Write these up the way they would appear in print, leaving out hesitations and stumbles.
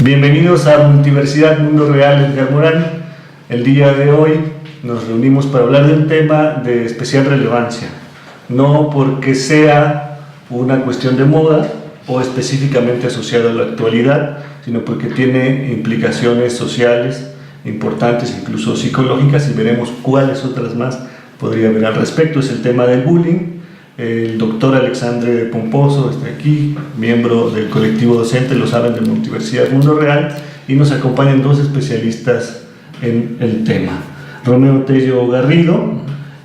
Bienvenidos a Multiversidad Mundo Real, Edgar Morán. El día de hoy nos reunimos para hablar de un tema de especial relevancia, no porque sea una cuestión de moda o específicamente asociada a la actualidad, sino porque tiene implicaciones sociales importantes, incluso psicológicas, y veremos cuáles otras más podría haber al respecto. Es el tema del bullying. El doctor Alexandre Pomposo está aquí, miembro del colectivo docente, lo saben, de Multiversidad Mundo Real, y nos acompañan dos especialistas en el tema. Romeo Tello Garrido,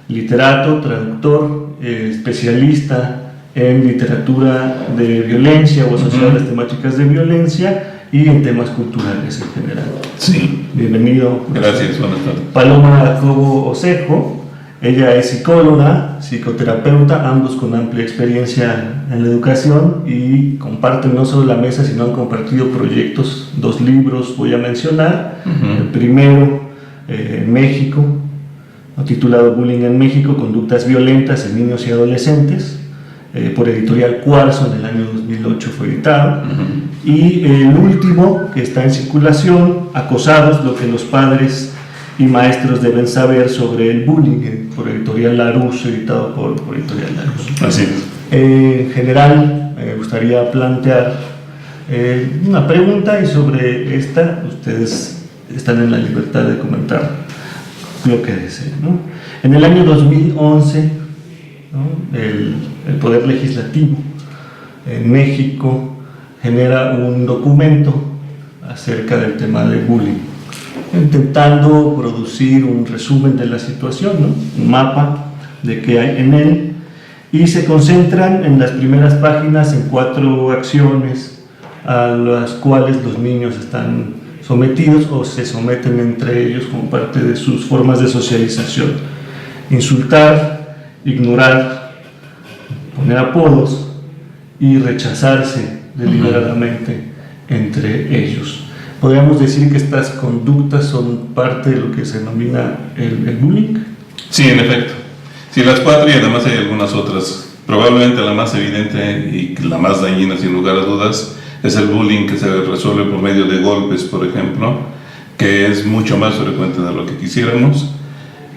literato, traductor, especialista en literatura de violencia o asociadas temáticas de violencia y en temas culturales en general. Sí. Bienvenido. Gracias, buenas tardes. Paloma Cobo Osejo. Ella es psicóloga, psicoterapeuta, ambos con amplia experiencia en la educación, y comparten no solo la mesa, sino han compartido proyectos, 2 libros voy a mencionar. El primero en México, titulado Bullying en México, conductas violentas en niños y adolescentes, por Editorial Cuarzo, en el año 2008 fue editado. Y el último, que está en circulación, Acosados, lo que los padres y maestros deben saber sobre el bullying, por Editorial Larousse, editado por Editorial Larousse. Así es. En general, me gustaría plantear una pregunta, y sobre esta ustedes están en la libertad de comentar lo que deseen, ¿no? En el año 2011, ¿no?, el Poder Legislativo en México genera un documento acerca del tema del bullying, intentando producir un resumen de la situación, ¿no?, un mapa de qué hay en él, y se concentran en las primeras páginas en 4 acciones a las cuales los niños están sometidos o se someten entre ellos como parte de sus formas de socialización: insultar, ignorar, poner apodos y rechazarse deliberadamente entre ellos. ¿Podríamos decir que estas conductas son parte de lo que se denomina el bullying? Sí, en efecto. Sí, las 4, y además hay algunas otras. Probablemente la más evidente y la más dañina, sin lugar a dudas, es el bullying que se resuelve por medio de golpes, por ejemplo, que es mucho más frecuente de lo que quisiéramos.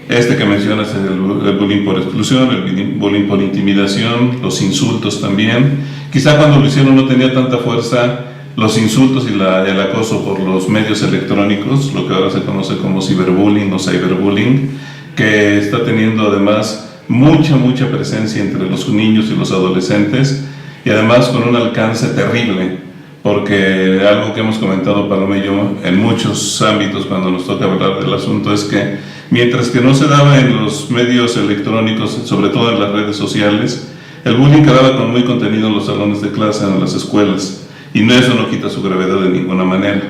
Este que mencionas es el bullying por exclusión, el bullying por intimidación, los insultos también. Quizá cuando lo hicieron no tenía tanta fuerza los insultos y el acoso por los medios electrónicos, lo que ahora se conoce como ciberbullying o cyberbullying, que está teniendo además mucha presencia entre los niños y los adolescentes, y además con un alcance terrible, porque algo que hemos comentado Paloma y yo en muchos ámbitos cuando nos toca hablar del asunto es que mientras que no se daba en los medios electrónicos, sobre todo en las redes sociales, el bullying quedaba con muy contenido en los salones de clase, en las escuelas. Y eso no quita su gravedad de ninguna manera.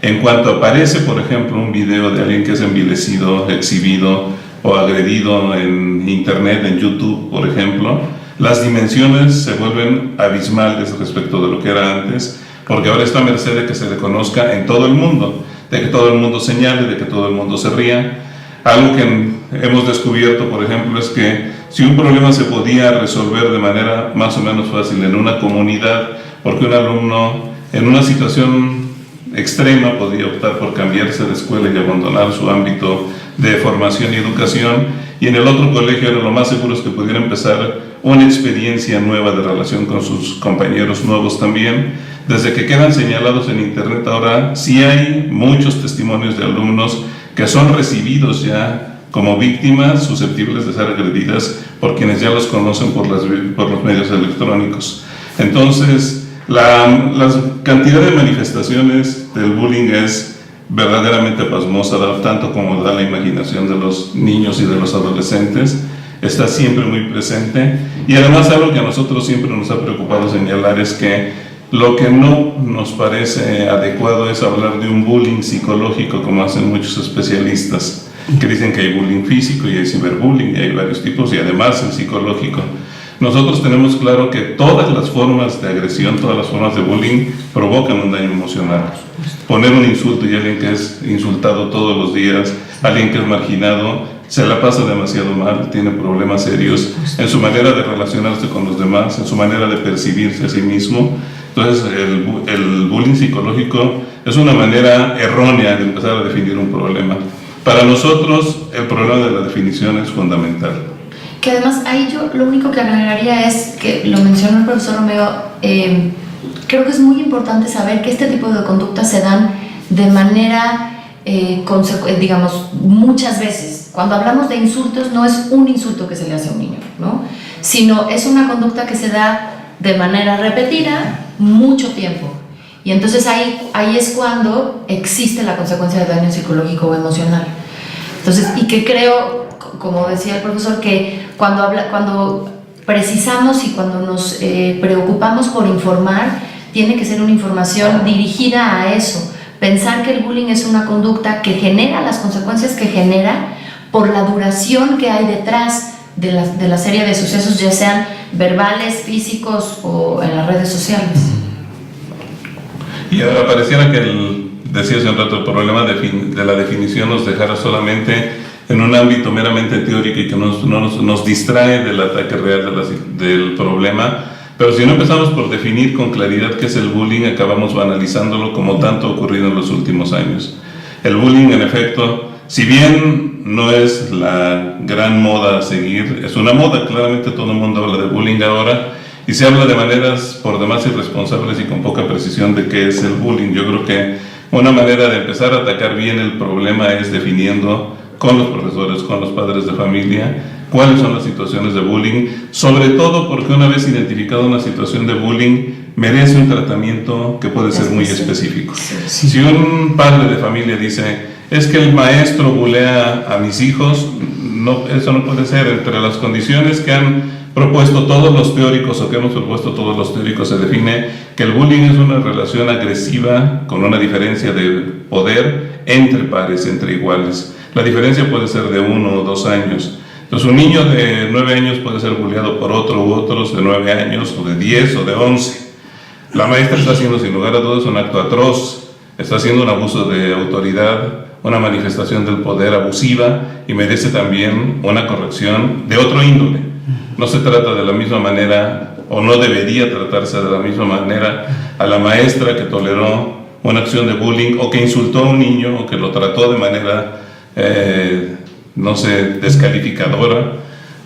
En cuanto aparece, por ejemplo, un video de alguien que es envilecido, exhibido o agredido en internet, en YouTube, por ejemplo, las dimensiones se vuelven abismales respecto de lo que era antes, porque ahora está a merced de que se le conozca en todo el mundo, de que todo el mundo señale, de que todo el mundo se ría. Algo que hemos descubierto, por ejemplo, es que si un problema se podía resolver de manera más o menos fácil en una comunidad, porque un alumno en una situación extrema podía optar por cambiarse de escuela y abandonar su ámbito de formación y educación, y en el otro colegio era lo más seguro es que pudiera empezar una experiencia nueva de relación con sus compañeros nuevos también. Desde que quedan señalados en internet ahora, sí hay muchos testimonios de alumnos que son recibidos ya como víctimas susceptibles de ser agredidas por quienes ya los conocen por los medios electrónicos. Entonces, la cantidad de manifestaciones del bullying es verdaderamente pasmosa, tanto como da la imaginación de los niños y de los adolescentes. Está siempre muy presente, y además algo que a nosotros siempre nos ha preocupado señalar es que lo que no nos parece adecuado es hablar de un bullying psicológico, como hacen muchos especialistas, que dicen que hay bullying físico y hay ciberbullying y hay varios tipos, y además el psicológico. Nosotros tenemos claro que todas las formas de agresión, todas las formas de bullying provocan un daño emocional. Poner un insulto, y alguien que es insultado todos los días, alguien que es marginado, se la pasa demasiado mal, tiene problemas serios en su manera de relacionarse con los demás, en su manera de percibirse a sí mismo. Entonces el bullying psicológico es una manera errónea de empezar a definir un problema. Para nosotros, el problema de la definición es fundamental. Que además ahí yo lo único que agregaría es, que lo mencionó el profesor Romero, creo que es muy importante saber que este tipo de conductas se dan de manera, digamos, muchas veces. Cuando hablamos de insultos, no es un insulto que se le hace a un niño, ¿no? Sino es una conducta que se da de manera repetida mucho tiempo. Y entonces ahí es cuando existe la consecuencia de daño psicológico o emocional. Entonces, y que creo, como decía el profesor, que cuando precisamos y cuando nos preocupamos por informar, tiene que ser una información dirigida a eso. Pensar que el bullying es una conducta que genera las consecuencias que genera por la duración que hay detrás de la serie de sucesos, ya sean verbales, físicos o en las redes sociales. Y ahora pareciera que decía hace un rato, el problema de la definición nos dejara solamente en un ámbito meramente teórico y que nos distrae del ataque real del problema. Pero si no empezamos por definir con claridad qué es el bullying, acabamos banalizándolo, como tanto ha ocurrido en los últimos años. El bullying, en efecto, si bien no es la gran moda a seguir, es una moda, claramente todo el mundo habla de bullying ahora, y se habla de maneras por demás irresponsables y con poca precisión de qué es el bullying. Yo creo que una manera de empezar a atacar bien el problema es definiendo con los profesores, con los padres de familia, cuáles son las situaciones de bullying, sobre todo porque una vez identificada una situación de bullying, merece un tratamiento que puede ser muy específico. Si un padre de familia dice, es que el maestro bulea a mis hijos, no, eso no puede ser. Entre las condiciones que han propuesto todos los teóricos, o que hemos propuesto todos los teóricos, se define que el bullying es una relación agresiva con una diferencia de poder entre pares, entre iguales. La diferencia puede ser de 1 o 2 años. Entonces un niño de 9 años puede ser bulleado por otro u otros de 9 años, o de 10 o de 11. La maestra está haciendo sin lugar a dudas un acto atroz, está haciendo un abuso de autoridad, una manifestación del poder abusiva, y merece también una corrección de otro índole. No se trata de la misma manera, o no debería tratarse de la misma manera, a la maestra que toleró una acción de bullying, o que insultó a un niño, o que lo trató de manera, descalificadora,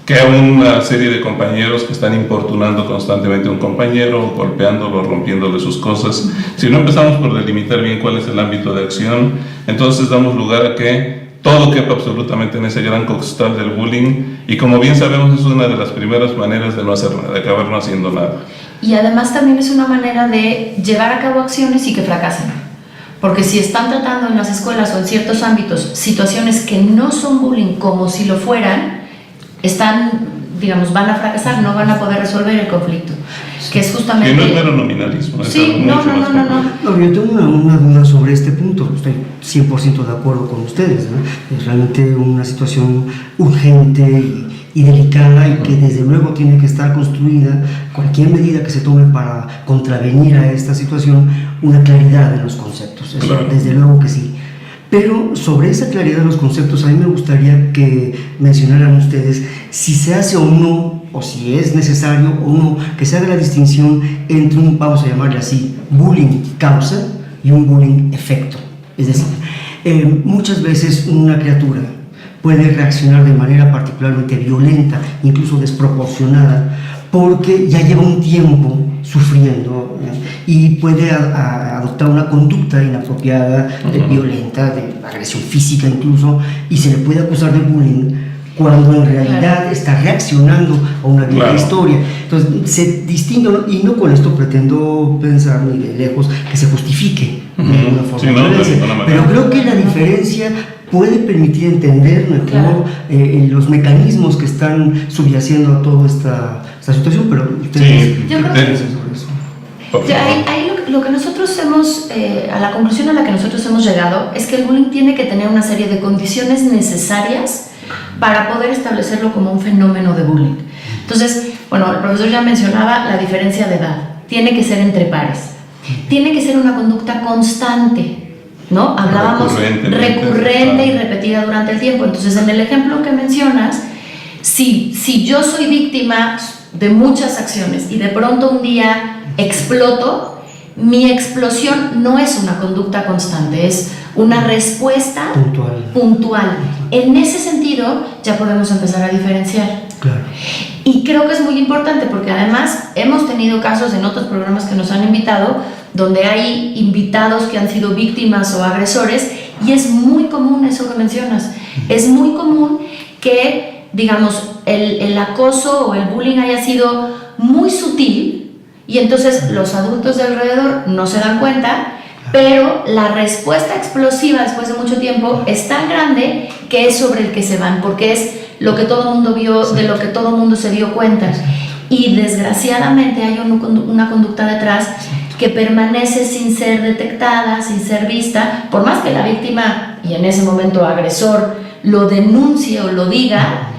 que a una serie de compañeros que están importunando constantemente a un compañero, golpeándolo, rompiéndole sus cosas. Si no empezamos por delimitar bien cuál es el ámbito de acción, entonces damos lugar a que todo quepa absolutamente en ese gran costal del bullying, y como bien sabemos es una de las primeras maneras de no hacer nada, de acabar no haciendo nada. Y además también es una manera de llevar a cabo acciones y que fracasen. Porque si están tratando en las escuelas o en ciertos ámbitos situaciones que no son bullying como si lo fueran, van a fracasar, no van a poder resolver el conflicto, que es justamente... Que no es mero nominalismo. Sí, no. Yo tengo una duda sobre este punto, estoy 100% de acuerdo con ustedes, ¿no? Es realmente una situación urgente y delicada, y que desde luego tiene que estar construida, cualquier medida que se tome para contravenir a esta situación, una claridad en los conceptos, eso, claro. Desde luego que sí. Pero sobre esa claridad de los conceptos, a mí me gustaría que mencionaran ustedes si se hace o no, o si es necesario o no, que se haga la distinción entre un, vamos a llamarle así, bullying causa y un bullying efecto. Es decir, muchas veces una criatura puede reaccionar de manera particularmente violenta, incluso desproporcionada, porque ya lleva un tiempo sufriendo, y puede adoptar una conducta inapropiada, violenta, de agresión física incluso, y se le puede acusar de bullying cuando en realidad está reaccionando a una vieja historia. Entonces se distingue, y no con esto pretendo pensar ni de lejos que se justifique de alguna forma, pero creo que la diferencia puede permitir entender mejor los mecanismos que están subyaciendo a toda esta situación. Pero ustedes, yo creo que sobre eso. Ahí lo que nosotros hemos, a la conclusión a la que nosotros hemos llegado, es que el bullying tiene que tener una serie de condiciones necesarias para poder establecerlo como un fenómeno de bullying. Entonces, bueno, el profesor ya mencionaba la diferencia de edad. Tiene que ser entre pares. Tiene que ser una conducta constante, ¿no? Hablábamos recurrente y repetida durante el tiempo. Entonces, en el ejemplo que mencionas, si yo soy víctima de muchas acciones y de pronto un día exploto, mi explosión no es una conducta constante, es una respuesta puntual. En ese sentido, ya podemos empezar a diferenciar. Claro. Y creo que es muy importante porque además hemos tenido casos en otros programas que nos han invitado donde hay invitados que han sido víctimas o agresores, y es muy común eso que mencionas. Es muy común que, digamos, el acoso o el bullying haya sido muy sutil y entonces los adultos de alrededor no se dan cuenta, pero la respuesta explosiva después de mucho tiempo es tan grande que es sobre el que se van, porque es lo que todo el mundo vio, de lo que todo el mundo se dio cuenta. Y desgraciadamente hay una conducta detrás que permanece sin ser detectada, sin ser vista, por más que la víctima, y en ese momento agresor, lo denuncie o lo diga.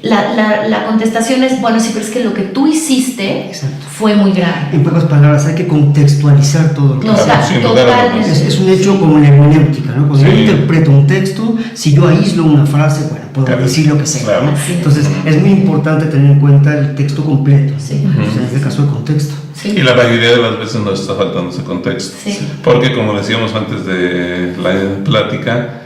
La contestación es, bueno, sí, pero es que lo que tú hiciste fue muy grave. En pocas palabras, hay que contextualizar todo lo que totalmente. Es un hecho como la hermenéutica, ¿no? Cuando yo interpreto un texto, si yo aíslo una frase, bueno, puedo decir lo que sea. Claro. Entonces, es muy importante tener en cuenta el texto completo. Entonces, en este caso, el contexto. Y la mayoría de las veces nos está faltando ese contexto. Porque, como decíamos antes de la plática,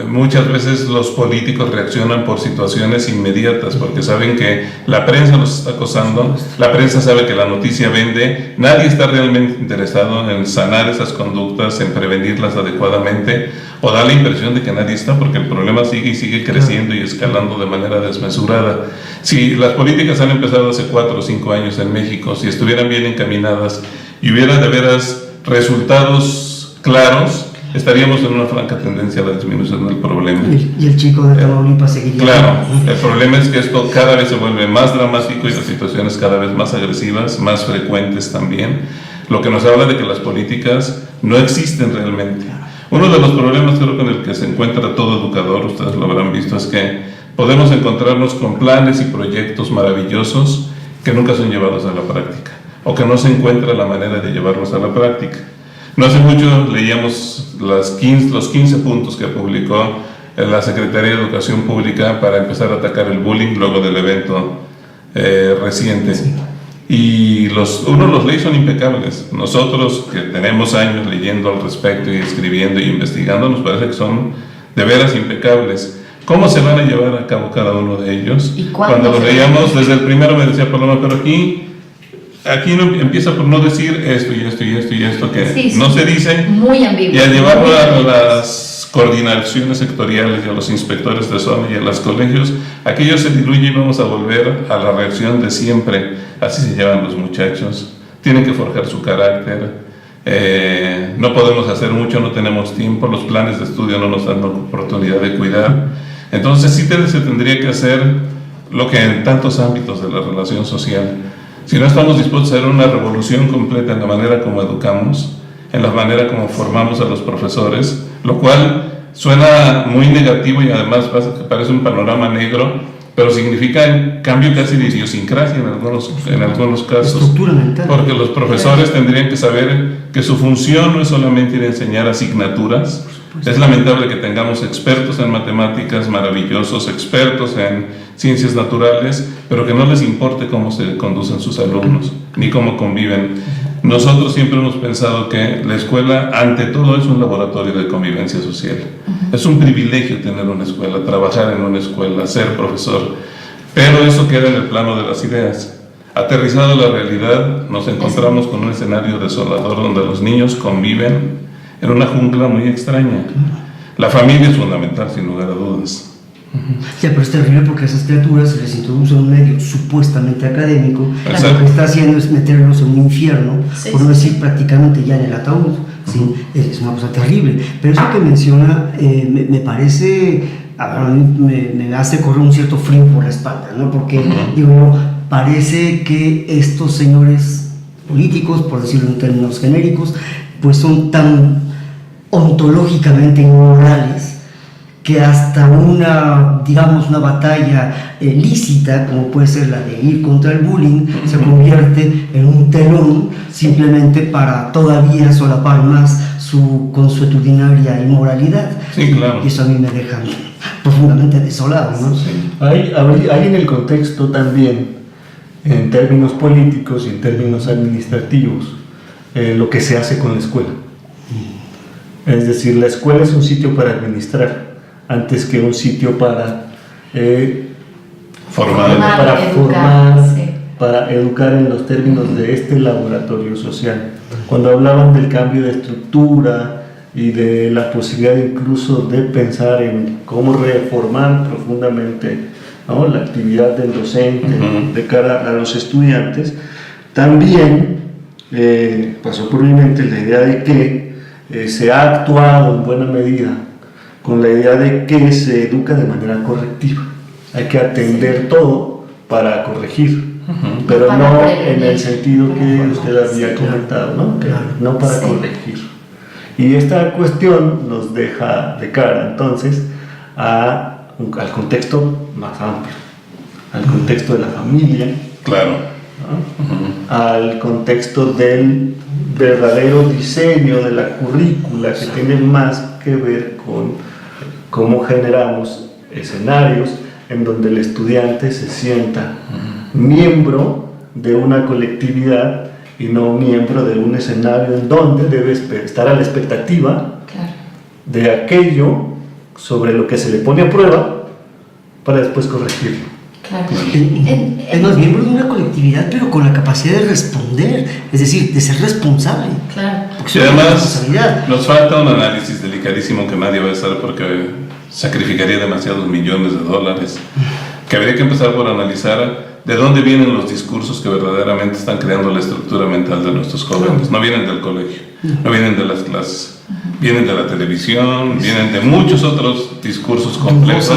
muchas veces los políticos reaccionan por situaciones inmediatas porque saben que la prensa los está acosando, la prensa sabe que la noticia vende, nadie está realmente interesado en sanar esas conductas, en prevenirlas adecuadamente, o da la impresión de que nadie está, porque el problema sigue y sigue creciendo y escalando de manera desmesurada. Si las políticas han empezado hace 4 o 5 años en México, si estuvieran bien encaminadas y hubiera de veras resultados claros, estaríamos en una franca tendencia a la disminución del problema. Y el chico de Tamaulipas seguiría. Claro, el problema es que esto cada vez se vuelve más dramático y las situaciones cada vez más agresivas, más frecuentes también, lo que nos habla de que las políticas no existen realmente. Uno de los problemas, creo que en el que se encuentra todo educador, ustedes lo habrán visto, es que podemos encontrarnos con planes y proyectos maravillosos que nunca son llevados a la práctica, o que no se encuentra la manera de llevarlos a la práctica. No hace mucho leíamos los 15 puntos que publicó la Secretaría de Educación Pública para empezar a atacar el bullying luego del evento reciente. Y uno de los leyes son impecables. Nosotros que tenemos años leyendo al respecto y escribiendo y investigando, nos parece que son de veras impecables. ¿Cómo se van a llevar a cabo cada uno de ellos? Cuando los leíamos, desde el primero me decía Paloma, pero aquí no empieza por no decir esto y esto y esto y esto que no se dice, muy ambiguo, y al llevarlo a las coordinaciones sectoriales y a los inspectores de zona y a los colegios, aquello se diluye y vamos a volver a la reacción de siempre. Así se llevan los muchachos, tienen que forjar su carácter, no podemos hacer mucho, no tenemos tiempo, los planes de estudio no nos dan la oportunidad de cuidar. Entonces sí se tendría que hacer lo que en tantos ámbitos de la relación social. Si no estamos dispuestos a hacer una revolución completa en la manera como educamos, en la manera como formamos a los profesores, lo cual suena muy negativo y además parece un panorama negro, pero significa un cambio casi de idiosincrasia en algunos casos. Estructura mental. Porque los profesores tendrían que saber que su función no es solamente ir a enseñar asignaturas. Es lamentable que tengamos expertos en matemáticas maravillosos, expertos en ciencias naturales, pero que no les importe cómo se conducen sus alumnos, ni cómo conviven. Nosotros siempre hemos pensado que la escuela, ante todo, es un laboratorio de convivencia social. Es un privilegio tener una escuela, trabajar en una escuela, ser profesor, pero eso queda en el plano de las ideas. Aterrizado a la realidad, nos encontramos con un escenario desolador donde los niños conviven en una jungla muy extraña. La familia es fundamental, sin lugar a dudas. Ya, pero es terrible porque a esas criaturas se les introduce un medio supuestamente académico. Lo que está haciendo es meterlos en un infierno, por no decir prácticamente ya en el ataúd. ¿Sí? Es una cosa terrible. Pero eso que menciona me parece, a mí me hace correr un cierto frío por la espalda, ¿no? Porque, digo, parece que estos señores políticos, por decirlo en términos genéricos, pues son tan ontológicamente inmorales que hasta una batalla lícita, como puede ser la de ir contra el bullying, se convierte en un telón simplemente para todavía solapar más su consuetudinaria inmoralidad. Sí, claro. Y eso a mí me deja profundamente desolado, ¿no? Sí. Hay en el contexto también, en términos políticos y en términos administrativos, lo que se hace con la escuela. Es decir, la escuela es un sitio para administrar, antes que un sitio para formar, sí, para educar en los términos de este laboratorio social. Cuando hablaban del cambio de estructura y de la posibilidad incluso de pensar en cómo reformar profundamente, ¿no?, la actividad del docente de cara a los estudiantes, también pasó por mi mente la idea de que se ha actuado en buena medida con la idea de que se educa de manera correctiva. Hay que atender todo para corregir, pero para no prevenir, en el sentido que para usted había sí, comentado, ¿no? Que claro. no para Sí. corregir. Y esta cuestión nos deja de cara entonces al contexto más amplio, al contexto de la familia, Claro. ¿no?, al contexto del verdadero diseño de la currícula, que tiene más que ver con cómo generamos escenarios en donde el estudiante se sienta miembro de una colectividad y no miembro de un escenario en donde debe estar a la expectativa claro. de aquello sobre lo que se le pone a prueba para después corregirlo. Claro. Es más, miembro de una colectividad, pero con la capacidad de responder, es decir, de ser responsable. Claro. Porque Y es una además responsabilidad. nos falta un análisis delicadísimo que nadie va a hacer porque sacrificaría demasiados millones de dólares, que habría que empezar por analizar de dónde vienen los discursos que verdaderamente están creando la estructura mental de nuestros jóvenes. No vienen del colegio, no vienen de las clases, vienen de la televisión, vienen de muchos otros discursos complejos.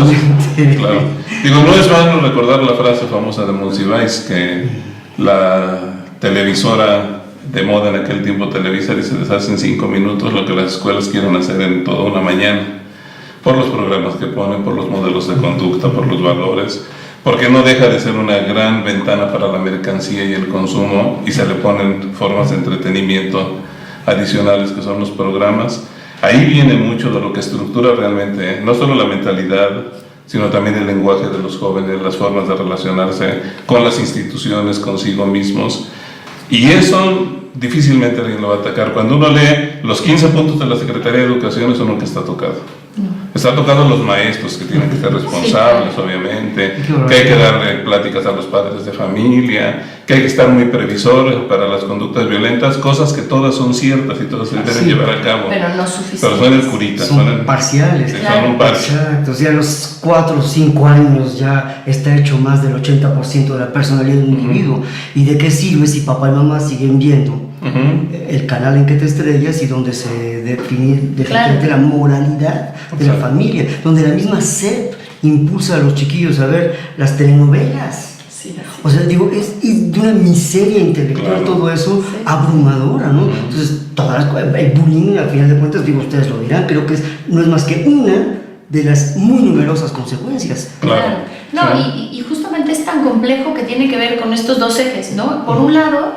Claro. Digo, no es vano recordar la frase famosa de Monsiváis, que la televisora de moda en aquel tiempo, Televisa, dice: les hace en 5 minutos lo que las escuelas quieren hacer en toda una mañana, por los programas que ponen, por los modelos de conducta, por los valores, porque no deja de ser una gran ventana para la mercancía y el consumo, y se le ponen formas de entretenimiento adicionales que son los programas. Ahí viene mucho de lo que estructura realmente, no solo la mentalidad, sino también el lenguaje de los jóvenes, las formas de relacionarse con las instituciones, consigo mismos. Y eso difícilmente alguien lo va a atacar. Cuando uno lee los 15 puntos de la Secretaría de Educación, eso nunca está tocado. Está tocado los maestros, que tienen que ser responsables, obviamente, que hay que darle pláticas a los padres de familia, que hay que estar muy previsores para las conductas violentas, cosas que todas son ciertas y todas se deben llevar a cabo. Pero no suficientes. Pero son el curita, Son parciales. sí, Claro. son un parche. Exacto, o sea, a los 4 o 5 años ya está hecho más del 80% de la personalidad de un individuo. ¿Y de qué sirve si papá y mamá siguen viendo el canal en que te estrellas y donde se define Claro. la moralidad de la familia, donde la misma SEP impulsa a los chiquillos a ver las telenovelas? Sí, O sea, digo, es de una miseria intelectual, Claro. todo eso, Sí. abrumadora, ¿no? Entonces, el bullying, al final de cuentas, digo, ustedes lo dirán, creo que no es más que una de las muy numerosas consecuencias. Claro. No, Sí. y justamente es tan complejo que tiene que ver con estos dos ejes, ¿no? Por un lado,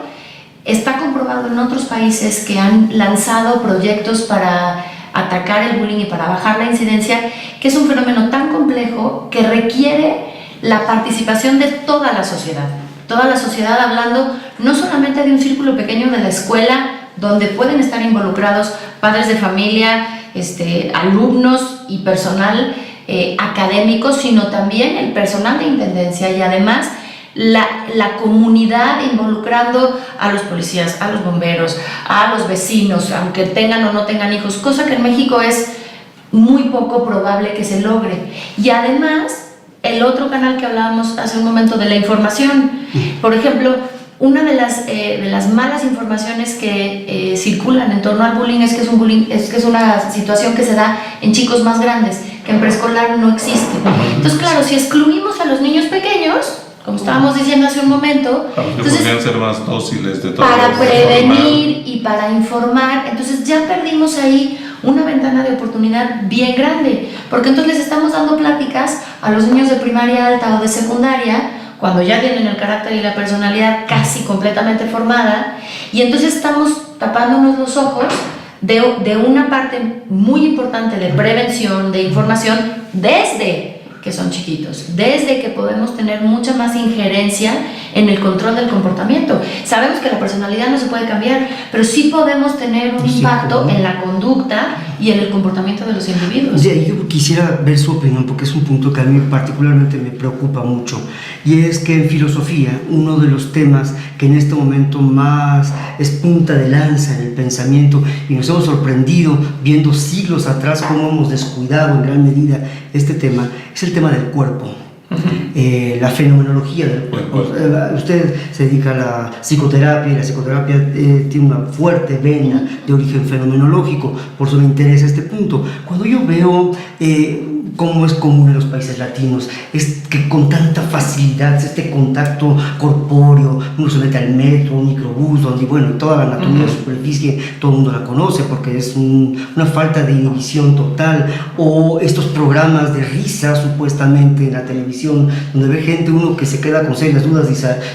está comprobado en otros países que han lanzado proyectos para atacar el bullying y para bajar la incidencia, que es un fenómeno tan complejo que requiere la participación de toda la sociedad. Toda la sociedad, hablando no solamente de un círculo pequeño de la escuela, donde pueden estar involucrados padres de familia, alumnos y personal académico, sino también el personal de intendencia y además la comunidad, involucrando a los policías, a los bomberos, a los vecinos, aunque tengan o no tengan hijos, cosa que en México es muy poco probable que se logre. Y además, el otro canal que hablábamos hace un momento de la información. Por ejemplo, una de las malas informaciones que circulan en torno al bullying es que es una situación que se da en chicos más grandes, que en preescolar no existe. Entonces, claro, si excluimos a los niños pequeños, como estábamos diciendo hace un momento, Para que entonces, podrían ser más dóciles de todo. para prevenir y para informar, entonces ya perdimos ahí una ventana de oportunidad bien grande, porque entonces les estamos dando pláticas a los niños de primaria alta o de secundaria, cuando ya tienen el carácter y la personalidad casi completamente formada, y entonces estamos tapándonos los ojos de una parte muy importante de prevención, de información, desde que son chiquitos, desde que podemos tener mucha más injerencia en el control del comportamiento. Sabemos que la personalidad no se puede cambiar, pero sí podemos tener un impacto en la conducta y en el comportamiento de los individuos. Yo quisiera ver su opinión, porque es un punto que a mí particularmente me preocupa mucho, y es que en filosofía uno de los temas que en este momento más es punta de lanza en el pensamiento, y nos hemos sorprendido viendo siglos atrás cómo hemos descuidado en gran medida este tema, es el tema del cuerpo. La fenomenología del cuerpo. Usted se dedica a la psicoterapia, y la psicoterapia tiene una fuerte vena de origen fenomenológico, por eso me interesa este punto. Cuando yo veo cómo es común en los países latinos, es que con tanta facilidad este contacto corpóreo, uno se mete al metro, un microbús, donde bueno, toda la anatomía de superficie todo el mundo la conoce porque es una falta de inhibición total, o estos programas de risa supuestamente en la televisión, donde ve gente uno que se queda con serias dudas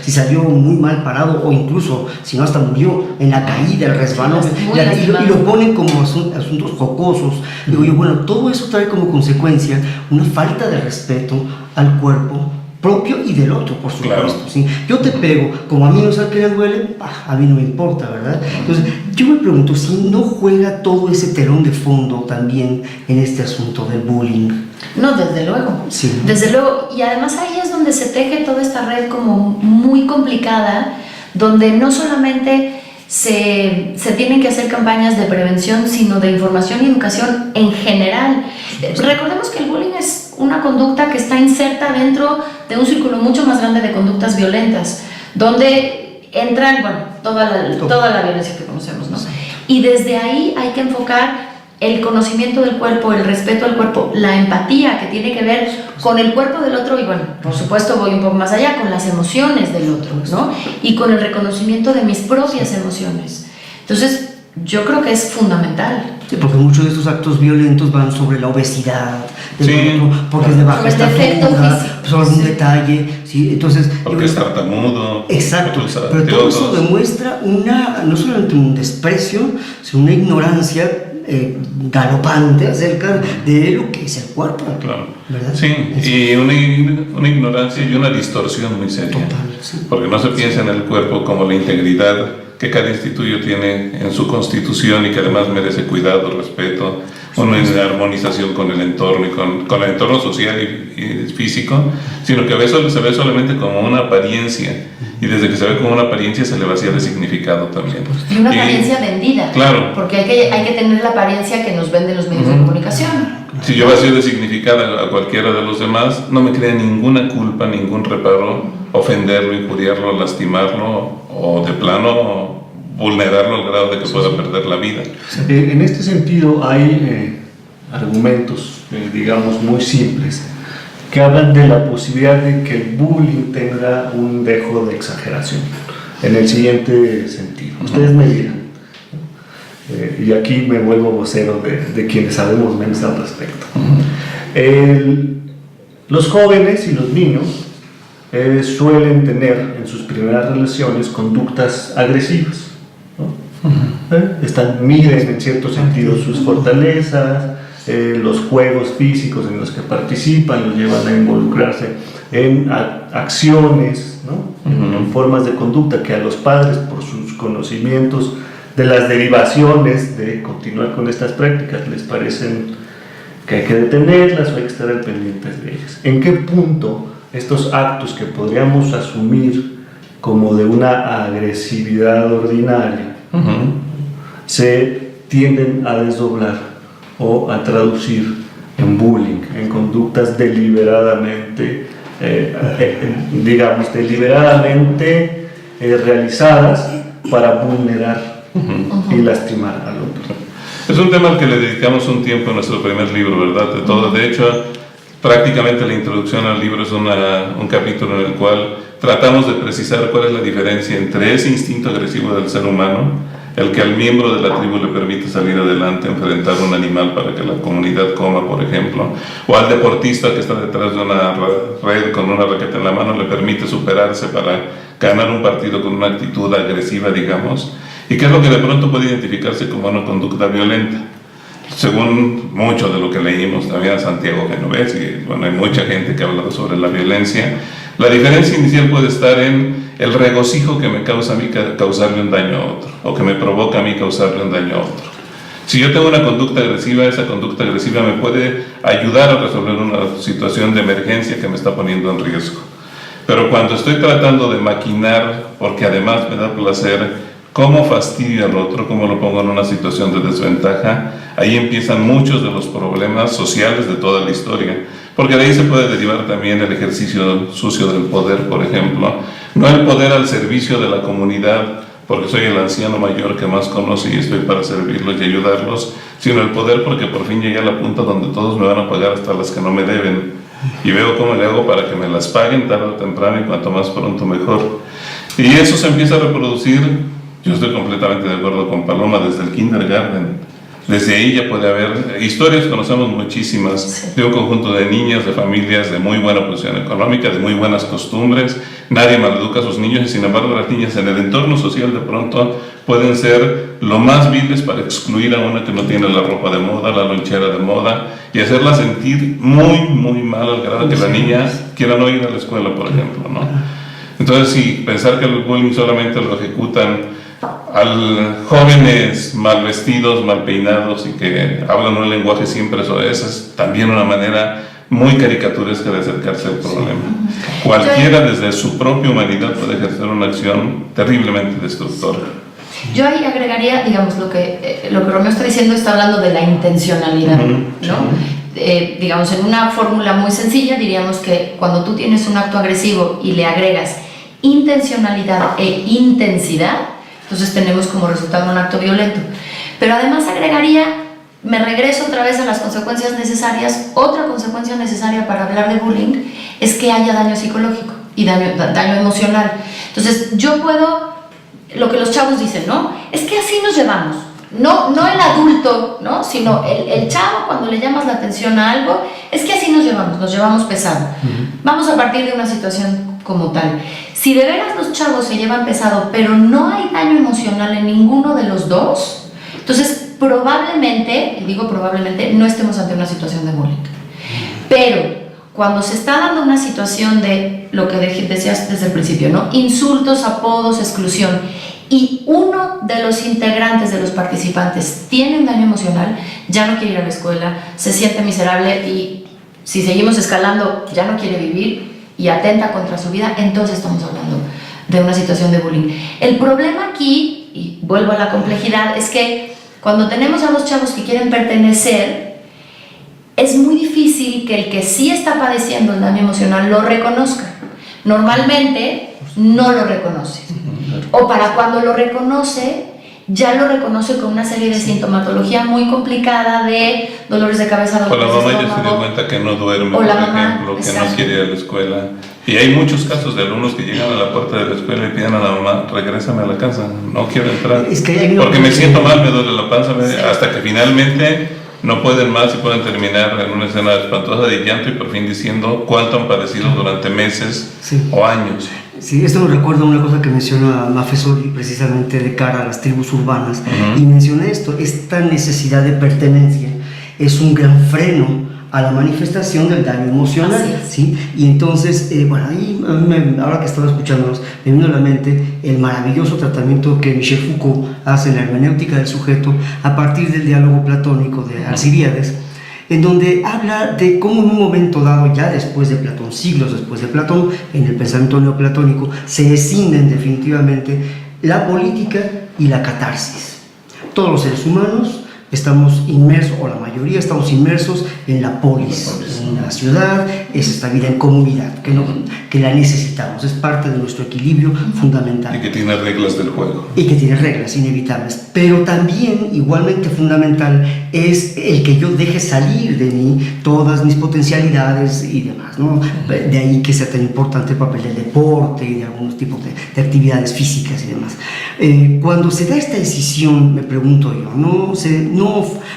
si salió muy mal parado, o incluso si no hasta murió en la caída, el resbalón, y lo ponen como asuntos jocosos. Digo yo, bueno, todo eso trae como consecuencia una falta de respeto al cuerpo propio y del otro, por supuesto. Claro. ¿Sí? Yo te pego, como a mí no sé qué le duele, a mí no me importa, ¿verdad? Entonces, yo me pregunto si no juega todo ese telón de fondo también en este asunto del bullying. No, desde luego. Sí. Desde luego. Y además ahí es donde se teje toda esta red como muy complicada, donde no solamente se tienen que hacer campañas de prevención, sino de información y educación en general. Recordemos que el bullying es una conducta que está inserta dentro de un círculo mucho más grande de conductas violentas, donde entran, bueno, toda la violencia que conocemos, ¿no? Y desde ahí hay que enfocar el conocimiento del cuerpo, el respeto al cuerpo, la empatía que tiene que ver con el cuerpo del otro, y bueno, por supuesto voy un poco más allá, con las emociones del otro, ¿no? Y con el reconocimiento de mis propias emociones. Entonces, yo creo que es fundamental. Sí, porque muchos de estos actos violentos van sobre la obesidad del otro, porque es de baja estatura, sobre algún detalle, ¿sí? Entonces, porque es tartamudo. Exacto, pero todo eso demuestra no solamente un desprecio, sino una ignorancia galopante acerca de lo que es el cuerpo. Claro. ¿Verdad? Sí, y una ignorancia y una distorsión muy seria. Total, sí. Porque no se piensa en el cuerpo como la integridad que cada instituto tiene en su constitución y que además merece cuidado, respeto, una armonización con el entorno y con el entorno social y físico, sino que se ve solamente como una apariencia, y desde que se ve como una apariencia se le vacía de significado también. Y una apariencia vendida. Claro. Porque hay que tener la apariencia que nos venden los medios de comunicación. Si yo vacío de significado a cualquiera de los demás, no me crea ninguna culpa, ningún reparo ofenderlo, injuriarlo, lastimarlo o de plano vulnerarlo al grado de que pueda perder la vida. En este sentido hay argumentos, digamos, muy simples que hablan de la posibilidad de que el bullying tenga un dejo de exageración en el siguiente sentido. Ustedes me dirán, y aquí me vuelvo vocero de quienes sabemos menos al respecto. Los jóvenes y los niños suelen tener en sus primeras relaciones conductas agresivas, ¿no? Miden en cierto sentido sus fortalezas, los juegos físicos en los que participan los llevan a involucrarse en acciones, ¿no? En formas de conducta que a los padres, por sus conocimientos de las derivaciones de continuar con estas prácticas, les parecen que hay que detenerlas o hay que estar al pendientes de ellas. ¿En qué punto estos actos que podríamos asumir como de una agresividad ordinaria se tienden a desdoblar o a traducir en bullying, en conductas deliberadamente, realizadas para vulnerar y lastimar al otro? Es un tema al que le dedicamos un tiempo en nuestro primer libro, ¿verdad? De hecho, prácticamente la introducción al libro es un capítulo en el cual tratamos de precisar cuál es la diferencia entre ese instinto agresivo del ser humano, el que al miembro de la tribu le permite salir adelante, enfrentar un animal para que la comunidad coma, por ejemplo, o al deportista que está detrás de una red con una raqueta en la mano le permite superarse para ganar un partido con una actitud agresiva, digamos, y que es lo que de pronto puede identificarse como una conducta violenta. según mucho de lo que leímos también a Santiago Genovés, y bueno, hay mucha gente que ha hablado sobre la violencia, la diferencia inicial puede estar en el regocijo que me causa a mí causarle un daño a otro, o que me provoca a mí causarle un daño a otro. Si yo tengo una conducta agresiva, esa conducta agresiva me puede ayudar a resolver una situación de emergencia que me está poniendo en riesgo. Pero cuando estoy tratando de maquinar, porque además me da placer, cómo fastidio al otro, cómo lo pongo en una situación de desventaja, ahí empiezan muchos de los problemas sociales de toda la historia. Porque de ahí se puede derivar también el ejercicio sucio del poder, por ejemplo. No el poder al servicio de la comunidad, porque soy el anciano mayor que más conoce y estoy para servirlos y ayudarlos, sino el poder porque por fin llegué a la punta donde todos me van a pagar hasta las que no me deben. Y veo cómo le hago para que me las paguen tarde o temprano, y cuanto más pronto mejor. Y eso se empieza a reproducir. Yo estoy completamente de acuerdo con Paloma, desde el kindergarten. Desde ahí ya puede haber historias, conocemos muchísimas, de un conjunto de niñas, de familias de muy buena posición económica, de muy buenas costumbres. Nadie maleduca a sus niños, y sin embargo las niñas en el entorno social de pronto pueden ser lo más viles para excluir a una que no tiene la ropa de moda, la lonchera de moda, y hacerla sentir muy, muy mal, al grado que la niña quiera no ir a la escuela, por ejemplo, ¿no? Entonces, sí, pensar que el bullying solamente lo ejecutan a jóvenes mal vestidos, mal peinados y que hablan un lenguaje siempre soez, es también una manera muy caricaturesca de acercarse al problema. Cualquiera desde su propia humanidad puede ejercer una acción terriblemente destructora. Yo ahí agregaría, digamos, lo que Romeo está diciendo, está hablando de la intencionalidad, ¿no? Digamos, en una fórmula muy sencilla diríamos que cuando tú tienes un acto agresivo y le agregas intencionalidad e intensidad, entonces tenemos como resultado un acto violento. Pero además agregaría, me regreso otra vez a las consecuencias necesarias. Otra consecuencia necesaria para hablar de bullying es que haya daño psicológico y daño emocional. Entonces yo puedo, lo que los chavos dicen, ¿no? Es que así nos llevamos. No el adulto, ¿no? Sino el chavo, cuando le llamas la atención a algo, es que así nos llevamos pesado. Vamos a partir de una situación como tal. Si de veras los chavos se llevan pesado, pero no hay daño emocional en ninguno de los dos, entonces probablemente, y digo probablemente, no estemos ante una situación de bullying. Pero cuando se está dando una situación de lo que decías desde el principio, ¿no? Insultos, apodos, exclusión, y uno de los integrantes, de los participantes, tiene un daño emocional, ya no quiere ir a la escuela, se siente miserable y si seguimos escalando ya no quiere vivir y atenta contra su vida, entonces estamos hablando de una situación de bullying. El problema aquí, y vuelvo a la complejidad, es que cuando tenemos a los chavos que quieren pertenecer, es muy difícil que el que sí está padeciendo el daño emocional lo reconozca. Normalmente no lo reconoce. O para cuando lo reconoce, ya lo reconoce con una serie de sintomatología muy complicada de dolores de cabeza, dolores de estómago. La mamá ya se dio cuenta que no duerme, por ejemplo, que no quiere ir a la escuela. Y hay muchos casos de alumnos que llegan a la puerta de la escuela y piden a la mamá, regrésame a la casa, no quiero entrar, porque me siento mal, me duele la panza, hasta que finalmente no pueden más y pueden terminar en una escena espantosa de llanto y por fin diciendo cuánto han padecido durante meses o años. Sí, esto me recuerda a una cosa que menciona Maffesoli precisamente de cara a las tribus urbanas, y menciona esto: esta necesidad de pertenencia es un gran freno a la manifestación del daño emocional, ¿sí? Y entonces, bueno, ahí ahora que estaba escuchándonos, me vino a la mente el maravilloso tratamiento que Michel Foucault hace en la hermenéutica del sujeto a partir del diálogo platónico de Alcibíades, en donde habla de cómo en un momento dado, ya después de Platón, siglos después de Platón, en el pensamiento neoplatónico, se escinden definitivamente la política y la catarsis. Todos los seres humanos estamos inmersos, o la mayoría estamos inmersos en la polis, en la ciudad, es esta vida en comunidad, que la necesitamos, es parte de nuestro equilibrio fundamental. Y que tiene reglas del juego. Y que tiene reglas inevitables, pero también igualmente fundamental es el que yo deje salir de mí todas mis potencialidades y demás, ¿no? De ahí que sea tan importante el papel del deporte y de algunos tipos de actividades físicas y demás. Cuando se da esta decisión, me pregunto yo, ¿no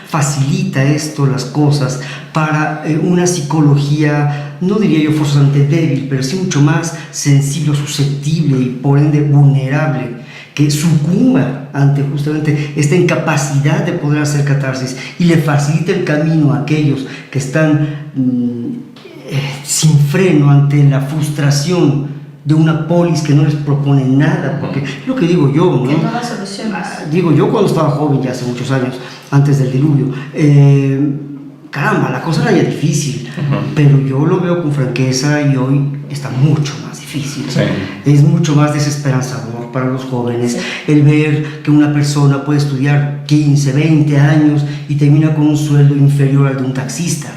facilita esto las cosas para una psicología, no diría yo forzosamente débil, pero sí mucho más sensible, susceptible y por ende vulnerable, que sucumba ante justamente esta incapacidad de poder hacer catarsis y le facilite el camino a aquellos que están sin freno ante la frustración de una polis que no les propone nada, porque es lo que digo yo, ¿no? Que no da soluciones. Digo yo cuando estaba joven, ya hace muchos años, antes del diluvio, caramba, la cosa era ya difícil, pero yo lo veo con franqueza y hoy está mucho más difícil. Sí. Es mucho más desesperanzador para los jóvenes el ver que una persona puede estudiar 15, 20 años y termina con un sueldo inferior al de un taxista.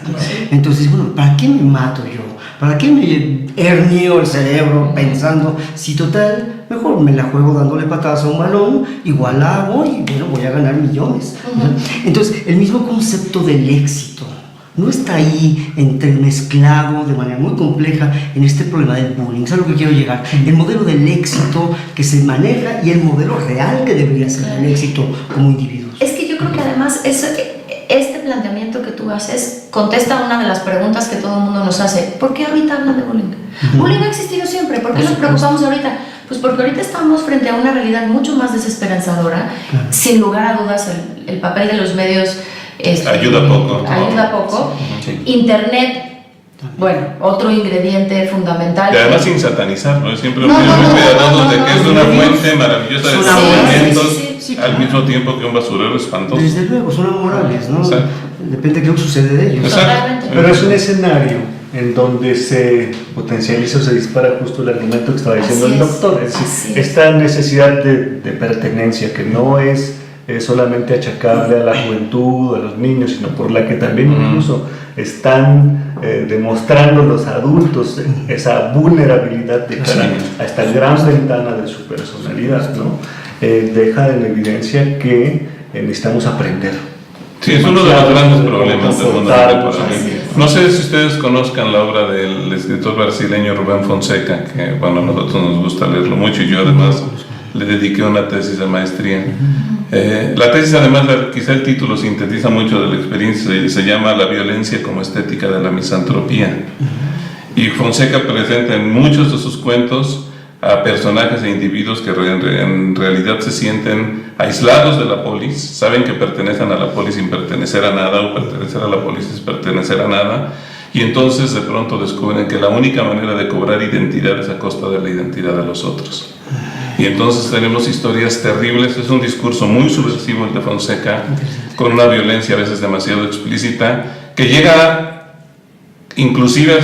Entonces, bueno, ¿para qué me mato yo? ¿Para qué me herneo el cerebro pensando si total, mejor me la juego dándole patadas a un balón, igual hago y bueno, voy a ganar millones? Entonces, el mismo concepto del éxito no está ahí entremezclado de manera muy compleja en este problema del bullying. Es a lo que quiero llegar. El modelo del éxito que se maneja y el modelo real que debería ser el éxito como individuos. Es que yo creo que además este planteamiento que tú haces contesta una de las preguntas que todo el mundo nos hace. ¿Por qué ahorita hablan de bullying? Bullying ha existido siempre. ¿Por qué nos preocupamos ahorita? Pues porque ahorita estamos frente a una realidad mucho más desesperanzadora. Sin lugar a dudas, el papel de los medios ayuda poco. Ayuda poco. Sí. Internet, bueno, otro ingrediente fundamental. Y además sin satanizarlo, es siempre No, muy no, cuidadosos no, de no, que no, es no, una no, fuente maravillosa de son conocimientos, sí, al mismo tiempo que un basurero espantoso. Desde luego, son amorales, ¿no? Exacto. Depende de qué sucede de ellos. Exacto. Totalmente. Pero es un escenario en donde se potencializa o se dispara justo el argumento que estaba diciendo Así el es, doctor. Es así decir, es. esta necesidad de pertenencia que no es solamente achacable a la juventud, a los niños, sino por la que también incluso están demostrando los adultos esa vulnerabilidad de cara a esta gran ventana de su personalidad, ¿no? Deja en evidencia que necesitamos aprender. Sí, es uno de los grandes problemas del mundo Comportarnos, contemporáneo. No sé si ustedes conozcan la obra del escritor brasileño Rubén Fonseca, que bueno, a nosotros nos gusta leerlo mucho y yo además le dediqué una tesis de maestría. La tesis además, quizá el título sintetiza mucho de la experiencia y se llama La violencia como estética de la misantropía. Y Fonseca presenta en muchos de sus cuentos a personajes e individuos que en realidad se sienten aislados de la polis, saben que pertenecen a la polis sin pertenecer a nada, o pertenecer a la polis sin pertenecer a nada, y entonces de pronto descubren que la única manera de cobrar identidad es a costa de la identidad de los otros. Y entonces tenemos historias terribles. Es un discurso muy subversivo el de Fonseca, con una violencia a veces demasiado explícita, que llega inclusive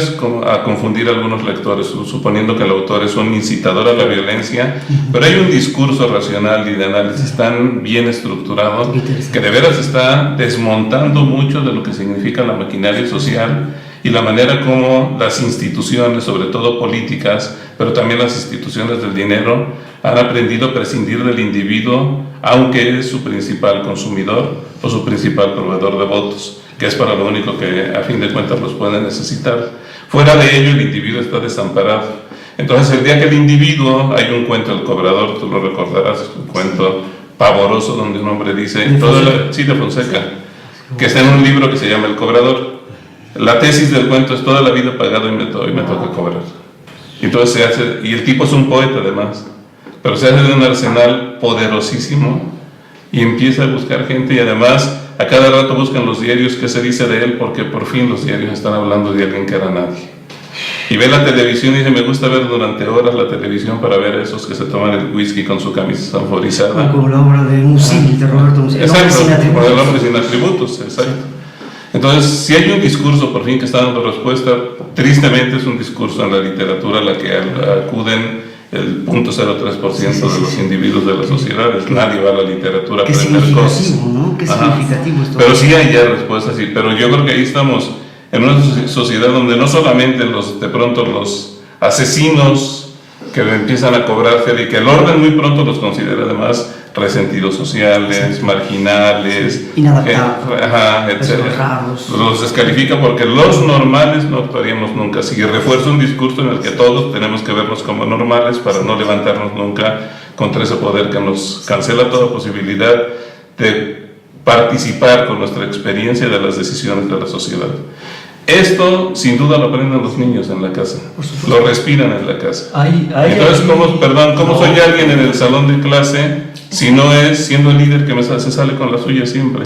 a confundir a algunos lectores, suponiendo que el autor es un incitador a la violencia, pero hay un discurso racional y de análisis tan bien estructurado que de veras está desmontando mucho de lo que significa la maquinaria social y la manera como las instituciones, sobre todo políticas, pero también las instituciones del dinero, han aprendido a prescindir del individuo, aunque es su principal consumidor o su principal proveedor de votos, que es para lo único que a fin de cuentas los puede necesitar. Fuera de ello, el individuo está desamparado. Entonces, el día que el individuo, hay un cuento del cobrador, tú lo recordarás, es un cuento pavoroso donde un hombre dice, de Fonseca, que está en un libro que se llama El cobrador. La tesis del cuento es toda la vida pagado y me toca cobrar. Entonces se hace, y el tipo es un poeta además, pero se hace de un arsenal poderosísimo y empieza a buscar gente, y además a cada rato buscan los diarios qué se dice de él, porque por fin los diarios están hablando de alguien que era nadie. Y ve la televisión y dice, me gusta ver durante horas la televisión para ver a esos que se toman el whisky con su camisa sanforizada. Como la obra de Musil, de Roberto Musil. Exacto, como el hombre sin atributos, exacto. Entonces, si hay un discurso por fin que está dando respuesta, tristemente es un discurso en la literatura a la que acuden el 0.03% de los individuos de las sociedades. Nadie va a la literatura a aprender cosas. ¿No? Qué significativo esto. Pero sí hay ya respuestas, sí. Pero yo creo que ahí estamos en una sociedad donde no solamente de pronto los asesinos que empiezan a cobrarse y que el orden muy pronto los considera además resentidos sociales, marginales, inadaptados, etc. Los descalifica porque los normales no actuaríamos nunca así. Y refuerza un discurso en el que todos tenemos que vernos como normales para no levantarnos nunca contra ese poder que nos cancela toda posibilidad de participar con nuestra experiencia de las decisiones de la sociedad. Esto sin duda lo aprenden los niños en la casa, lo respiran en la casa. Entonces, ¿cómo soy alguien en el salón de clase si no es siendo el líder que se sale con la suya siempre?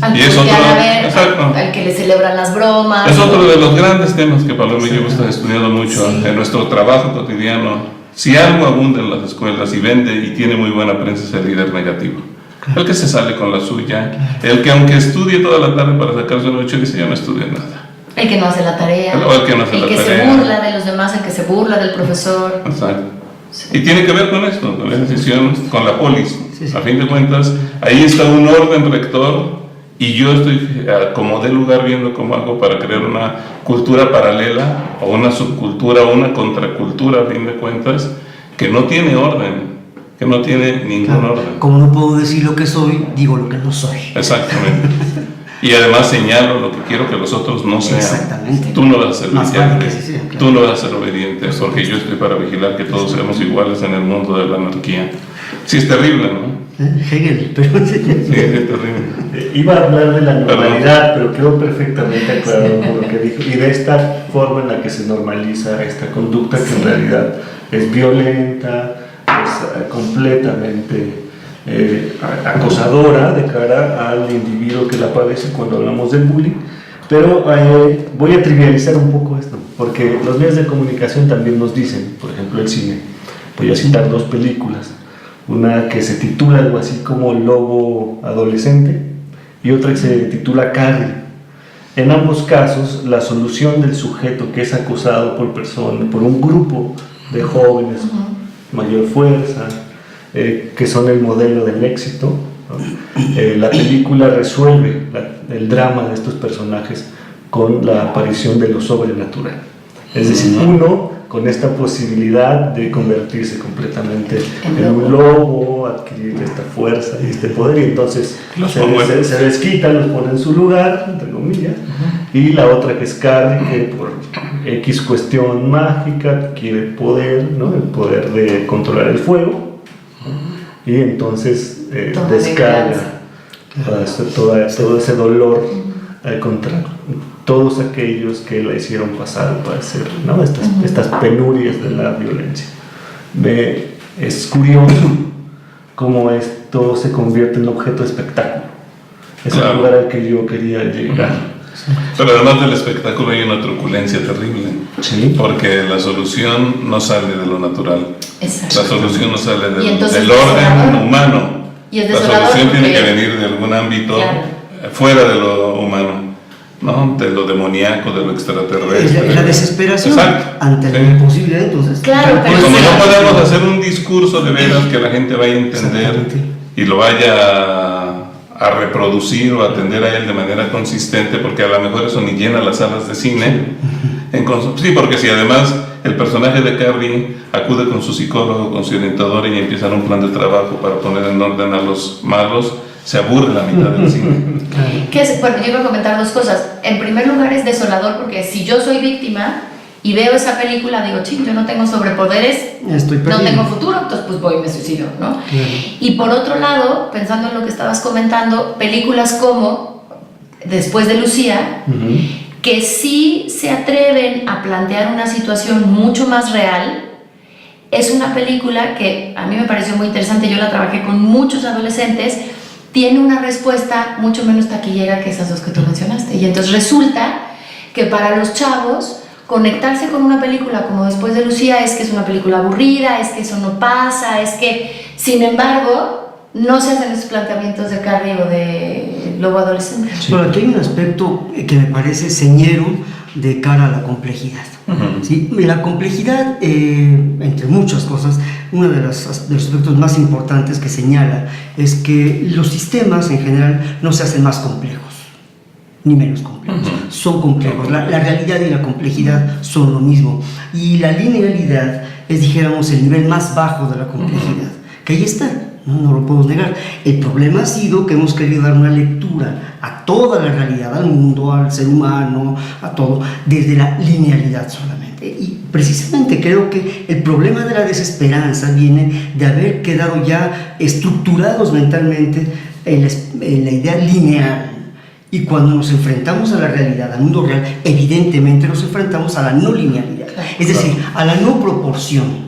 Al Y es otro, al que le celebran las bromas. es otro de los grandes temas que Paloma y yo hemos estudiado mucho en nuestro trabajo cotidiano. Si algo abunda en las escuelas y vende y tiene muy buena prensa es el líder negativo. El que se sale con la suya, el que aunque estudie toda la tarde para sacarse un 8 dice yo no estudié nada. El que no hace la tarea, el que se burla de los demás, el que se burla del profesor. Exacto. Sí. Y tiene que ver con esto, con la decisión, con la polis. A fin de cuentas, ahí está un orden rector y yo estoy como de lugar viendo cómo hago para crear una cultura paralela o una subcultura o una contracultura, a fin de cuentas, que no tiene orden, que no tiene ningún orden. Como no puedo decir lo que soy, digo lo que no soy. Exactamente. Y además señalo lo que quiero que los otros no sean. Exactamente. Tú no vas a ser vigilante, claro. Tú no vas a ser obediente, porque yo estoy para vigilar que todos seamos iguales en el mundo de la anarquía. Sí, es terrible, ¿no? Hegel, pero sí, es terrible. Iba a hablar de la normalidad, pero quedó perfectamente aclarado con lo que dijo. Y de esta forma en la que se normaliza esta conducta que en realidad es violenta, es completamente acosadora de cara al individuo que la padece cuando hablamos del bullying. Pero voy a trivializar un poco esto, porque los medios de comunicación también nos dicen, por ejemplo el cine, voy a citar 2 películas, una que se titula algo así como Lobo Adolescente y otra que se titula Carrie. En ambos casos la solución del sujeto que es acosado por un grupo de jóvenes mayor fuerza, que son el modelo del éxito, ¿no? La película resuelve el drama de estos personajes con la aparición de lo sobrenatural. Es decir, uno con esta posibilidad de convertirse completamente en un lobo, adquirir esta fuerza y este poder, y entonces se desquita, los pone en su lugar, entre comillas, y la otra que es Carrie, que por X cuestión mágica quiere poder, ¿no? El poder de controlar el fuego, y entonces descarga todo ese dolor contra todos aquellos que la hicieron pasar para hacer, ¿no? estas penurias de la violencia. Es curioso cómo esto se convierte en objeto de espectáculo. Es el lugar al que yo quería llegar. Pero además del espectáculo hay una truculencia terrible, porque la solución no sale de lo natural. Exacto. La solución no sale del orden humano. La solución tiene que venir de algún ámbito fuera de lo humano, ¿no? De lo demoníaco, de lo extraterrestre. Es la desesperación ante la imposibilidad, entonces. Claro, pero como no podemos hacer un discurso de veras que la gente vaya a entender y lo vaya a reproducir o atender a él de manera consistente, porque a lo mejor eso ni llena las salas de cine. Sí, porque si además el personaje de Carrie acude con su psicólogo, con su orientador y empiezan un plan de trabajo para poner en orden a los malos, se aburre la mitad del cine. Bueno, yo iba a comentar 2 cosas. En primer lugar, es desolador porque si yo soy víctima y veo esa película, digo, yo no tengo sobrepoderes, no tengo futuro, entonces pues voy y me suicido, ¿no? Y por otro lado, pensando en lo que estabas comentando, películas como Después de Lucía, que sí se atreven a plantear una situación mucho más real. Es una película que a mí me pareció muy interesante, yo la trabajé con muchos adolescentes, tiene una respuesta mucho menos taquillera que esas 2 que tú mencionaste, y entonces resulta que para los chavos conectarse con una película como Después de Lucía es que es una película aburrida, es que eso no pasa, es que, sin embargo, no se hacen esos planteamientos de Carrie o de Lobo Adolescente. Pero aquí hay un aspecto que me parece señero de cara a la complejidad. ¿Sí? La complejidad, entre muchas cosas, uno de los aspectos más importantes que señala es que los sistemas en general no se hacen más complejos ni menos complejos, son complejos. La realidad y la complejidad son lo mismo, y la linealidad es, dijéramos, el nivel más bajo de la complejidad, que ahí está. No lo podemos negar. El problema ha sido que hemos querido dar una lectura a toda la realidad, al mundo, al ser humano, a todo, desde la linealidad solamente. Y precisamente creo que el problema de la desesperanza viene de haber quedado ya estructurados mentalmente en la idea lineal. Y cuando nos enfrentamos a la realidad, al mundo real, evidentemente nos enfrentamos a la no linealidad, es decir, a la no proporción.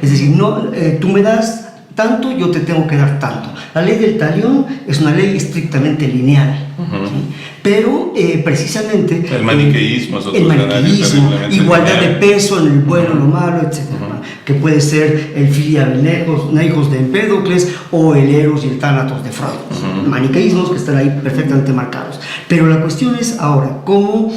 Es decir, no, tú me das tanto, yo te tengo que dar tanto. La ley del talión es una ley estrictamente lineal, ¿sí? Pero precisamente el maniqueísmo es otro el maniqueísmo, igualdad lineal. de peso en el bueno, lo malo, etc. Que puede ser el Filial-Neigos de Empédocles o el Eros y el Tánatos de Freud. Maniqueísmos que están ahí perfectamente marcados. Pero la cuestión es ahora cómo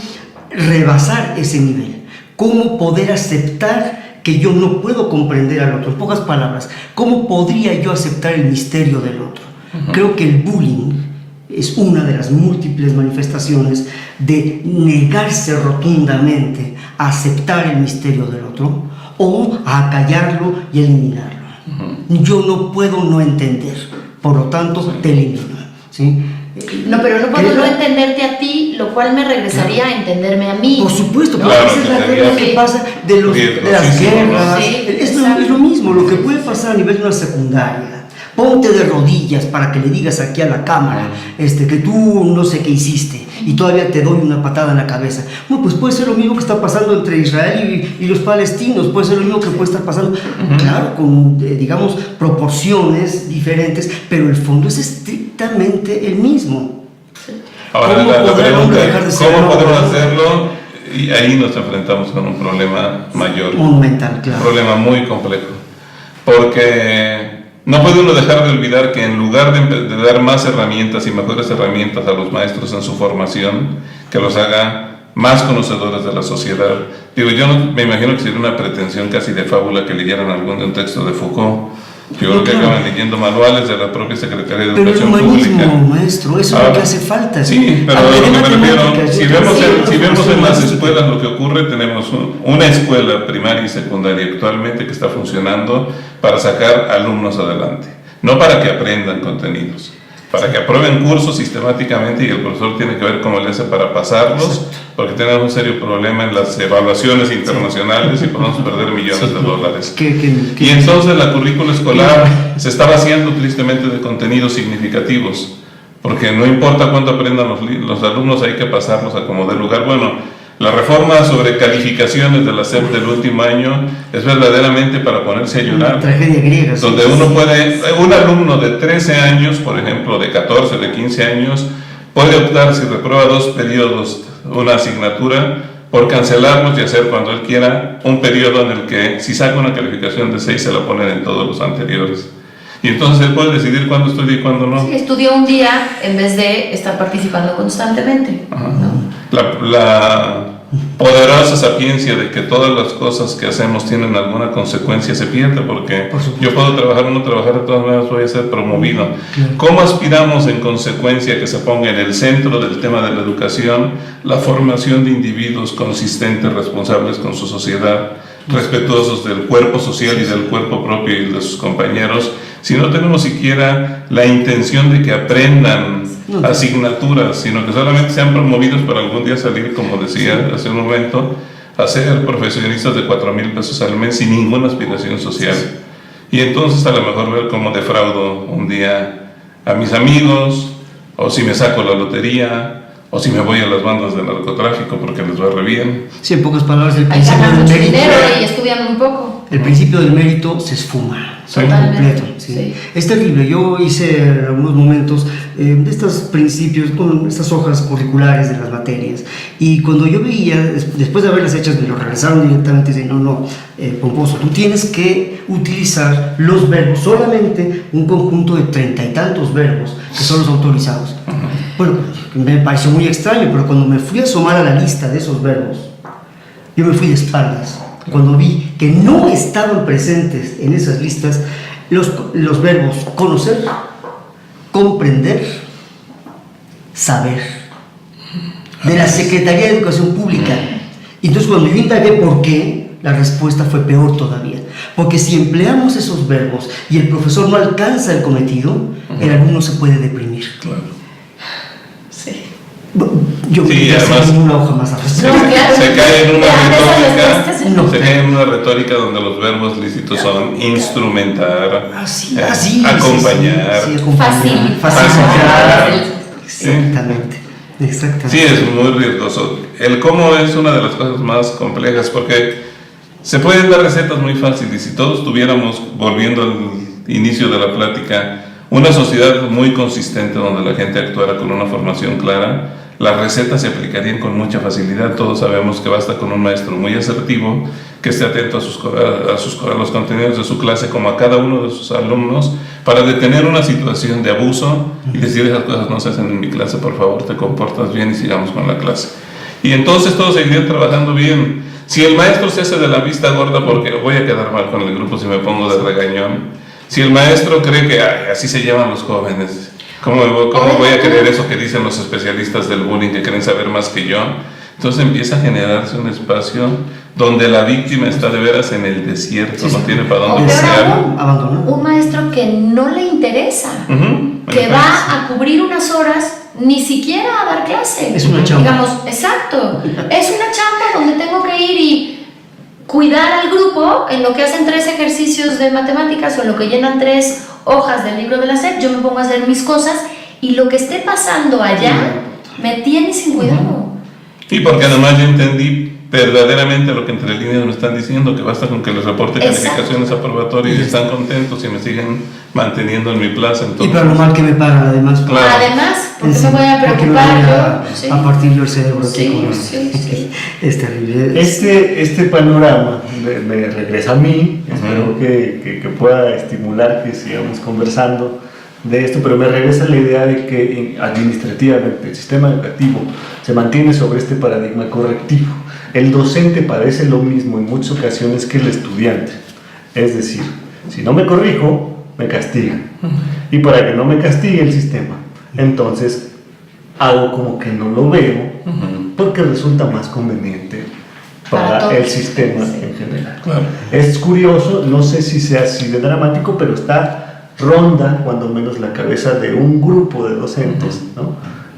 rebasar ese nivel, cómo poder aceptar que yo no puedo comprender al otro. En pocas palabras, ¿cómo podría yo aceptar el misterio del otro? Creo que el bullying es una de las múltiples manifestaciones de negarse rotundamente a aceptar el misterio del otro o a acallarlo y eliminarlo. Yo no puedo no entender, por lo tanto te elimino, ¿sí? No, pero no puedo no entenderte a ti, lo cual me regresaría a entenderme a mí. Por supuesto, ¿no? claro, esa es la regla que pasa de las guerras. Sí, es lo mismo, lo que puede pasar a nivel de una secundaria. Ponte de rodillas para que le digas aquí a la cámara que tú no sé qué hiciste y todavía te doy una patada en la cabeza. Bueno, pues puede ser lo mismo que está pasando entre Israel y los palestinos, puede ser lo mismo que puede estar pasando, claro, con, digamos, proporciones diferentes, pero el fondo es estrictamente el mismo. Ahora la pregunta es, ¿cómo podemos hacerlo? Y ahí nos enfrentamos con un problema mayor. Monumental, claro. Un problema muy complejo. Porque no puede uno dejar de olvidar que en lugar de dar más herramientas y mejores herramientas a los maestros en su formación, que los haga más conocedores de la sociedad. Digo, yo me imagino que sería una pretensión casi de fábula que leyeran algún de un texto de Foucault. Yo creo que acaban leyendo manuales de la propia Secretaría de Educación Pública. Pero el humanismo, maestro, eso es lo que hace falta. Sí, pero a lo que me refiero, si vemos en las escuelas lo que ocurre, tenemos una escuela primaria y secundaria actualmente que está funcionando para sacar alumnos adelante, no para que aprendan contenidos, para que aprueben cursos sistemáticamente y el profesor tiene que ver cómo le hace para pasarlos, porque tenemos un serio problema en las evaluaciones internacionales y podemos perder millones de dólares. Y entonces la currícula escolar se está vaciando tristemente de contenidos significativos, porque no importa cuánto aprendan los alumnos, hay que pasarlos a como dé lugar. Bueno, la reforma sobre calificaciones de la SEP del último año es verdaderamente para ponerse a llorar. Una tragedia griega. Donde uno puede, un alumno de 13 años, por ejemplo, de 14, de 15 años, puede optar, si reprueba 2 periodos, una asignatura, por cancelarlos y hacer cuando él quiera un periodo en el que, si saca una calificación de 6, se la ponen en todos los anteriores. Y entonces él puede decidir cuándo estudia y cuándo no. Sí, estudió un día en vez de estar participando constantemente. ¿No? La poderosa sapiencia de que todas las cosas que hacemos tienen alguna consecuencia se pierde, porque yo puedo trabajar o no trabajar, de todas maneras voy a ser promovido. ¿Cómo aspiramos en consecuencia que se ponga en el centro del tema de la educación la formación de individuos consistentes, responsables con su sociedad, respetuosos del cuerpo social y del cuerpo propio y de sus compañeros, si no tenemos siquiera la intención de que aprendan asignaturas, sino que solamente sean promovidos para algún día salir, como decía hace un momento, a ser profesionistas de 4,000 pesos al mes sin ninguna aspiración social? Y entonces a lo mejor ver cómo defraudo un día a mis amigos, o si me saco la lotería, o si me voy a las bandas de narcotráfico porque les va re bien. Sí, en pocas palabras, el Ahí principio ganan del mucho mérito. dinero y estudian muy poco. El principio del mérito se esfuma. Sí. Completo. Sí. Sí. Es terrible. Yo hice en algunos momentos de estos principios, con estas hojas curriculares de las materias, y cuando yo veía, después de haberlas hechas, me lo regresaron directamente y dicen, no, Pomposo, tú tienes que utilizar los verbos, solamente un conjunto de 30 y tantos verbos que son los autorizados. Bueno, me pareció muy extraño, pero cuando me fui a asomar a la lista de esos verbos, yo me fui de espaldas. Cuando vi que no estaban presentes en esas listas los verbos conocer, comprender, saber, de la Secretaría de Educación Pública. Y entonces cuando yo indagué por qué, la respuesta fue peor todavía. Porque si empleamos esos verbos y el profesor no alcanza el cometido, el alumno se puede deprimir. Claro. Sí. Yo Sí, además, hacer una hoja más al respecto. No, claro. se cae en una retórica, No. se cae en una retórica donde los verbos lícitos son instrumentar, Así, acompañar, acompañar, Facilitar. facilitar. Sí. Exactamente. Exactamente. Sí, es muy riesgoso. El cómo es una de las cosas más complejas porque se pueden dar recetas muy fáciles y si todos tuviéramos, volviendo al inicio de la plática, una sociedad muy consistente donde la gente actuara con una formación clara, las recetas se aplicarían con mucha facilidad. Todos sabemos que basta con un maestro muy asertivo, que esté atento a los contenidos de su clase como a cada uno de sus alumnos para detener una situación de abuso y decir esas cosas no se hacen en mi clase, por favor te comportas bien y sigamos con la clase. Y entonces todos seguirían trabajando bien. Si el maestro se hace de la vista gorda porque voy a quedar mal con el grupo si me pongo de regañón, si el maestro cree que así se llevan los jóvenes, ¿cómo voy a creer eso que dicen los especialistas del bullying que creen saber más que yo? Entonces empieza a generarse un espacio donde la víctima está de veras en el desierto, no tiene para dónde pasear. Un maestro que no le interesa, que va a cubrir unas horas, ni siquiera a dar clase. Es una chamba. Digamos, exacto, es una chamba donde tengo que ir y cuidar al grupo en lo que hacen 3 ejercicios de matemáticas o en lo que llenan 3 hojas del libro de la SEP, yo me pongo a hacer mis cosas y lo que esté pasando allá me tiene sin cuidado. Y porque además yo entendí verdaderamente lo que entre líneas me están diciendo, que basta con que les reporte calificaciones aprobatorias y están contentos y me siguen manteniendo en mi plaza. Entonces, y para lo mal que me pagan, además. Claro. Además, porque me voy a preocupar yo. A partir del cerebro. Sí. Es terrible. Este panorama me regresa a mí, espero que pueda estimular que sigamos conversando de esto, pero me regresa la idea de que administrativamente el sistema educativo se mantiene sobre este paradigma correctivo. El docente padece lo mismo en muchas ocasiones que el estudiante, es decir, si no me corrijo, me castigan, y para que no me castigue el sistema, entonces hago como que no lo veo, porque resulta más conveniente para el sistema en general. Claro. Es curioso, no sé si sea así de dramático, pero ronda cuando menos la cabeza de un grupo de docentes, ¿no?,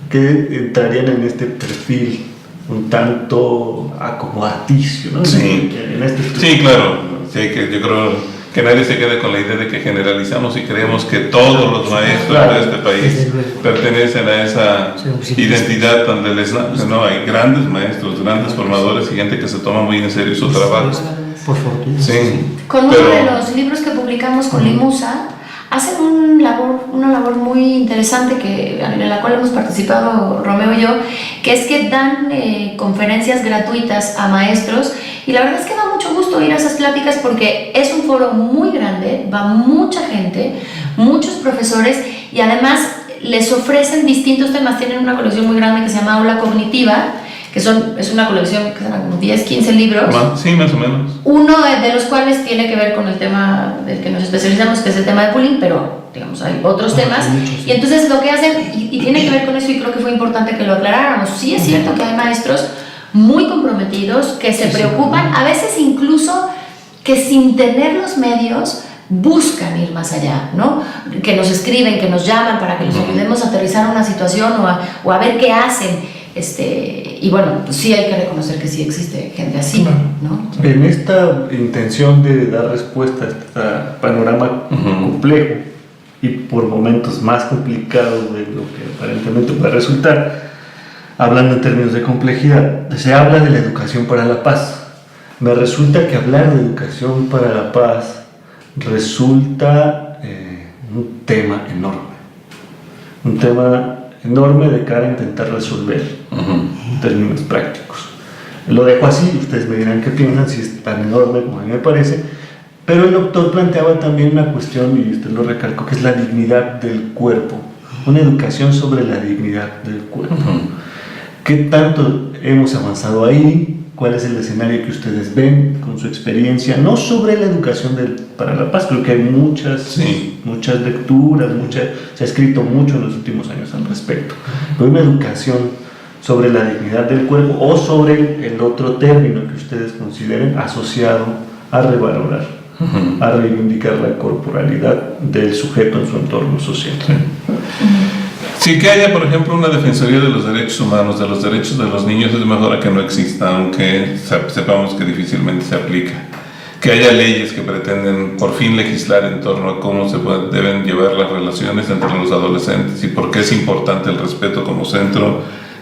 que entrarían en este perfil un tanto acomodaticio, ¿no? Sí, Sí, claro. Sí, yo creo que nadie se quede con la idea de que generalizamos y creemos que todos los maestros de este país pertenecen a esa identidad donde no, hay grandes maestros, grandes formadores y gente que se toma muy en serio su trabajo. Por fortuna. Sí. Con uno de los libros que publicamos con Limusa, hacen una labor muy interesante en la cual hemos participado Romeo y yo, que es que dan conferencias gratuitas a maestros y la verdad es que da mucho gusto ir a esas pláticas porque es un foro muy grande, va mucha gente, muchos profesores y además les ofrecen distintos temas. Tienen una colección muy grande que se llama Aula Cognitiva, que es una colección que son como 10, 15 libros. Sí, más o menos. Uno de los cuales tiene que ver con el tema del que nos especializamos, que es el tema de bullying, pero digamos hay otros temas. Y entonces lo que hacen, y tiene que ver con eso, y creo que fue importante que lo aclaráramos. Sí es cierto que hay maestros muy comprometidos, que se preocupan, a veces incluso que sin tener los medios buscan ir más allá, ¿no? Que nos escriben, que nos llaman para que les ayudemos a aterrizar una situación o a ver qué hacen. Y bueno, pues sí hay que reconocer que sí existe gente así, ¿no? En esta intención de dar respuesta a este panorama complejo y por momentos más complicado de lo que aparentemente puede resultar, hablando en términos de complejidad, se habla de la educación para la paz. Me resulta que hablar de educación para la paz resulta un tema enorme de cara a intentar resolver en términos prácticos. Lo dejo así, ustedes me dirán qué piensan, si es tan enorme como a mí me parece, pero el doctor planteaba también una cuestión, y usted lo recalcó, que es la dignidad del cuerpo, una educación sobre la dignidad del cuerpo. ¿Qué tanto hemos avanzado ahí? ¿Cuál es el escenario que ustedes ven con su experiencia? No sobre la educación para la paz, creo que hay muchas lecturas, se ha escrito mucho en los últimos años al respecto, pero una educación sobre la dignidad del cuerpo o sobre el otro término que ustedes consideren asociado a revalorar, a reivindicar la corporalidad del sujeto en su entorno social. Sí, que haya, por ejemplo, una defensoría de los derechos humanos, de los derechos de los niños, es mejor a que no exista, aunque sepamos que difícilmente se aplica. Que haya leyes que pretenden por fin legislar en torno a cómo deben llevar las relaciones entre los adolescentes y por qué es importante el respeto como centro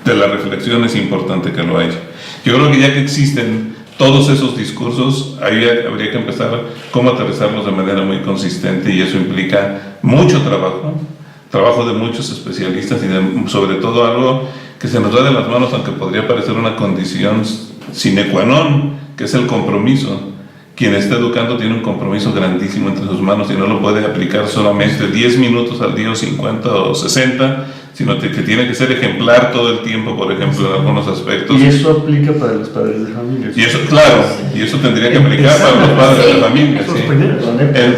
de la reflexión es importante que lo haya. Yo creo que ya que existen todos esos discursos, ahí habría que empezar cómo aterrizarlos de manera muy consistente, y eso implica mucho trabajo de muchos especialistas y sobre todo algo que se nos da de las manos, aunque podría parecer una condición sine qua non, que es el compromiso. Quien está educando tiene un compromiso grandísimo entre sus manos y no lo puede aplicar solamente 10 minutos al día o 50 o 60, sino que tiene que ser ejemplar todo el tiempo, por ejemplo, en algunos aspectos. Y eso aplica para los padres de familia. Y eso, claro, y eso tendría que aplicar para los padres de familia.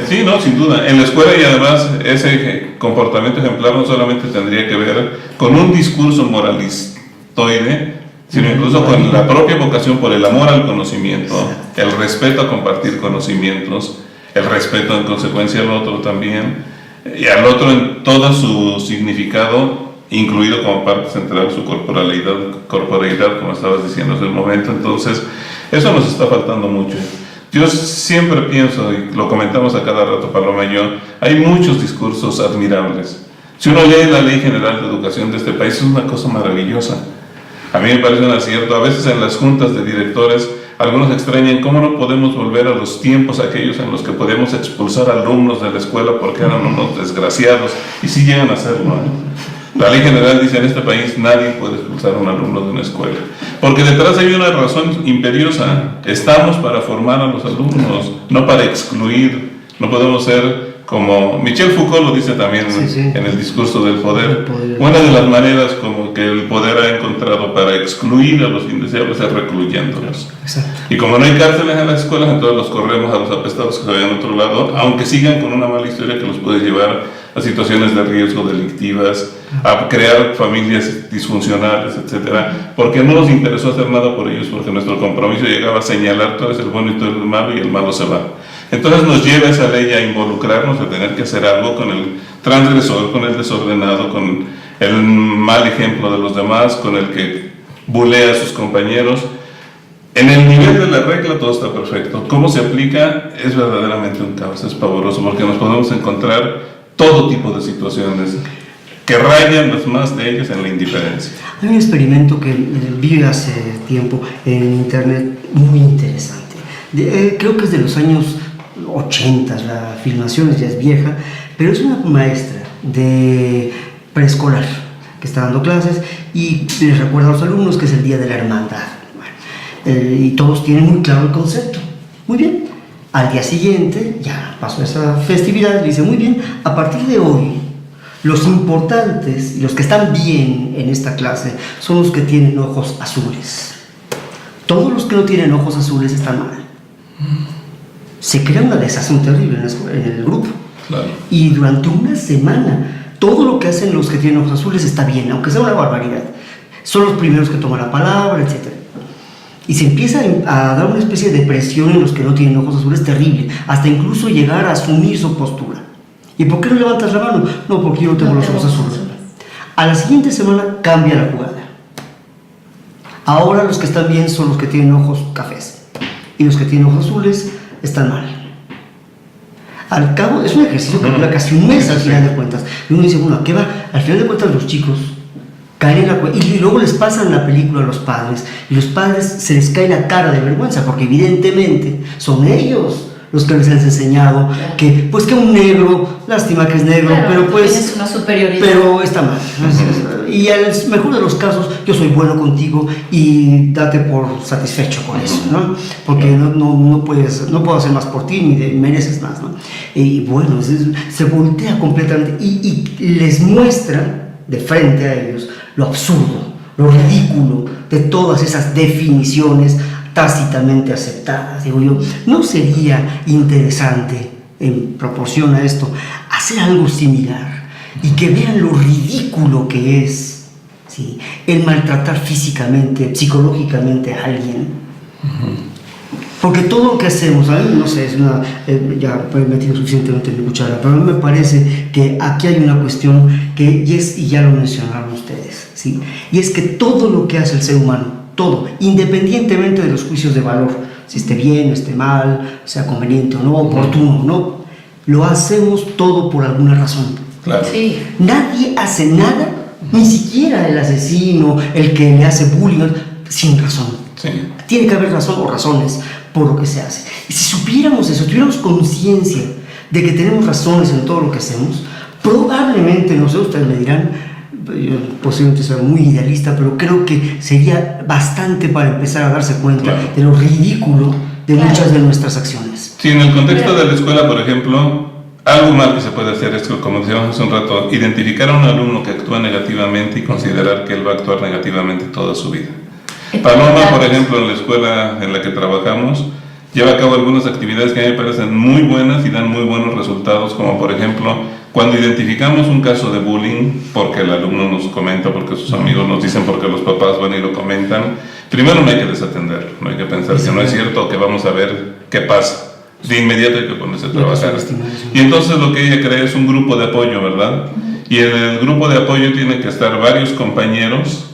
Sí, no, sin duda. En la escuela, y además ese comportamiento ejemplar no solamente tendría que ver con un discurso moralistoide, sino incluso con la propia vocación por el amor al conocimiento, el respeto a compartir conocimientos, el respeto en consecuencia al otro también, y al otro en todo su significado, incluido como parte central su corporeidad, como estabas diciendo hace un momento. Entonces, eso nos está faltando mucho. Yo siempre pienso, y lo comentamos a cada rato Paloma y yo, hay muchos discursos admirables. Si uno lee la Ley General de Educación de este país, es una cosa maravillosa. A mí me parece un acierto. A veces en las juntas de directores, algunos extrañan cómo no podemos volver a los tiempos aquellos en los que podíamos expulsar alumnos de la escuela porque eran unos desgraciados, y sí llegan a hacerlo, ¿eh? La Ley General dice: en este país nadie puede expulsar a un alumno de una escuela, porque detrás hay una razón imperiosa. Estamos para formar a los alumnos, no para excluir. No podemos ser como Michel Foucault lo dice también en el discurso del poder. Una de las maneras como que el poder ha encontrado para excluir a los indeseables es recluyéndolos. Exacto. Y como no hay cárceles en las escuelas, entonces los corremos a los apestados que se vayan a otro lado, aunque sigan con una mala historia que los puede llevar a situaciones de riesgo delictivas, a crear familias disfuncionales, etcétera, porque no nos interesó hacer nada por ellos, porque nuestro compromiso llegaba a señalar todo es el bueno y todo es el malo, y el malo se va. Entonces nos lleva esa ley a involucrarnos, a tener que hacer algo con el transgresor, con el desordenado, con el mal ejemplo de los demás, con el que bulea a sus compañeros. En el nivel de la regla todo está perfecto. Cómo se aplica es verdaderamente un caos, es pavoroso, porque nos podemos encontrar todo tipo de situaciones que rayan las más de ellas en la indiferencia. Hay un experimento que vi hace tiempo en internet muy interesante. Creo que es de los años 80, la filmación ya es vieja, pero es una maestra de preescolar que está dando clases y les recuerda a los alumnos que es el Día de la Hermandad. Y todos tienen muy claro el concepto. Muy bien. Al día siguiente, ya pasó esa festividad, le dice: muy bien, a partir de hoy, los importantes y los que están bien en esta clase son los que tienen ojos azules. Todos los que no tienen ojos azules están mal. Se crea una desazón terrible en el grupo. Claro. Y durante una semana, todo lo que hacen los que tienen ojos azules está bien, aunque sea una barbaridad. Son los primeros que toman la palabra, etc. Y se empieza a dar una especie de presión en los que no tienen ojos azules terrible, hasta incluso llegar a asumir su postura. ¿Y por qué no levantas la mano? No, porque yo no tengo los ojos azules. A la siguiente semana cambia la jugada. Ahora los que están bien son los que tienen ojos cafés, y los que tienen ojos azules están mal. Al cabo, es un ejercicio que dura casi un mes al final de cuentas. Y uno dice: bueno, ¿a qué va? Al final de cuentas los chicos caen en la cuenta, y luego les pasan la película a los padres, y los padres se les cae la cara de vergüenza, porque evidentemente son ellos los que les han enseñado que, pues, que un negro, lástima que es negro, pero pues tienes una superioridad, pero está mal. Y al mejor de los casos, yo soy bueno contigo y date por satisfecho con eso, ¿no? Porque no puedo hacer más por ti, ni mereces más, ¿no? Y bueno, se voltea completamente y les muestra de frente a ellos lo absurdo, lo ridículo de todas esas definiciones tácitamente aceptadas. Digo yo, ¿no sería interesante, en proporción a esto, hacer algo similar y que vean lo ridículo que es, ¿sí?, el maltratar físicamente, psicológicamente a alguien? Porque todo lo que hacemos, a mí, no sé, ya he metido suficientemente en mi cuchara, pero a mí me parece que aquí hay una cuestión que, y ya lo mencionaron ustedes, ¿sí?, y es que todo lo que hace el ser humano, todo, independientemente de los juicios de valor, si esté bien o esté mal, sea conveniente o no, oportuno o no, lo hacemos todo por alguna razón. Claro. Sí. Nadie hace nada Ni siquiera el asesino, el que le hace bullying, sin razón. Sí. Tiene que haber razón o razones por lo que se hace. Y si supiéramos eso, tuviéramos conciencia de que tenemos razones en todo lo que hacemos, probablemente, no sé, ustedes me dirán, yo posiblemente soy muy idealista, pero creo que sería bastante para empezar a darse cuenta Claro. de lo ridículo de Claro. muchas de nuestras acciones. Sí, en el contexto de la escuela, por ejemplo, algo más que se puede hacer es, como decíamos hace un rato, identificar a un alumno que actúa negativamente y considerar que él va a actuar negativamente toda su vida. Paloma, por ejemplo, en la escuela en la que trabajamos, lleva a cabo algunas actividades que a mí me parecen muy buenas y dan muy buenos resultados, como por ejemplo, cuando identificamos un caso de bullying, porque el alumno nos comenta, porque sus amigos nos dicen, porque los papás van y lo comentan, primero no hay que desatenderlo, no hay que pensar que no es cierto o que vamos a ver qué pasa. De inmediato hay que ponerse a trabajar. Y entonces lo que ella crea es un grupo de apoyo, ¿verdad? Y en el grupo de apoyo tienen que estar varios compañeros,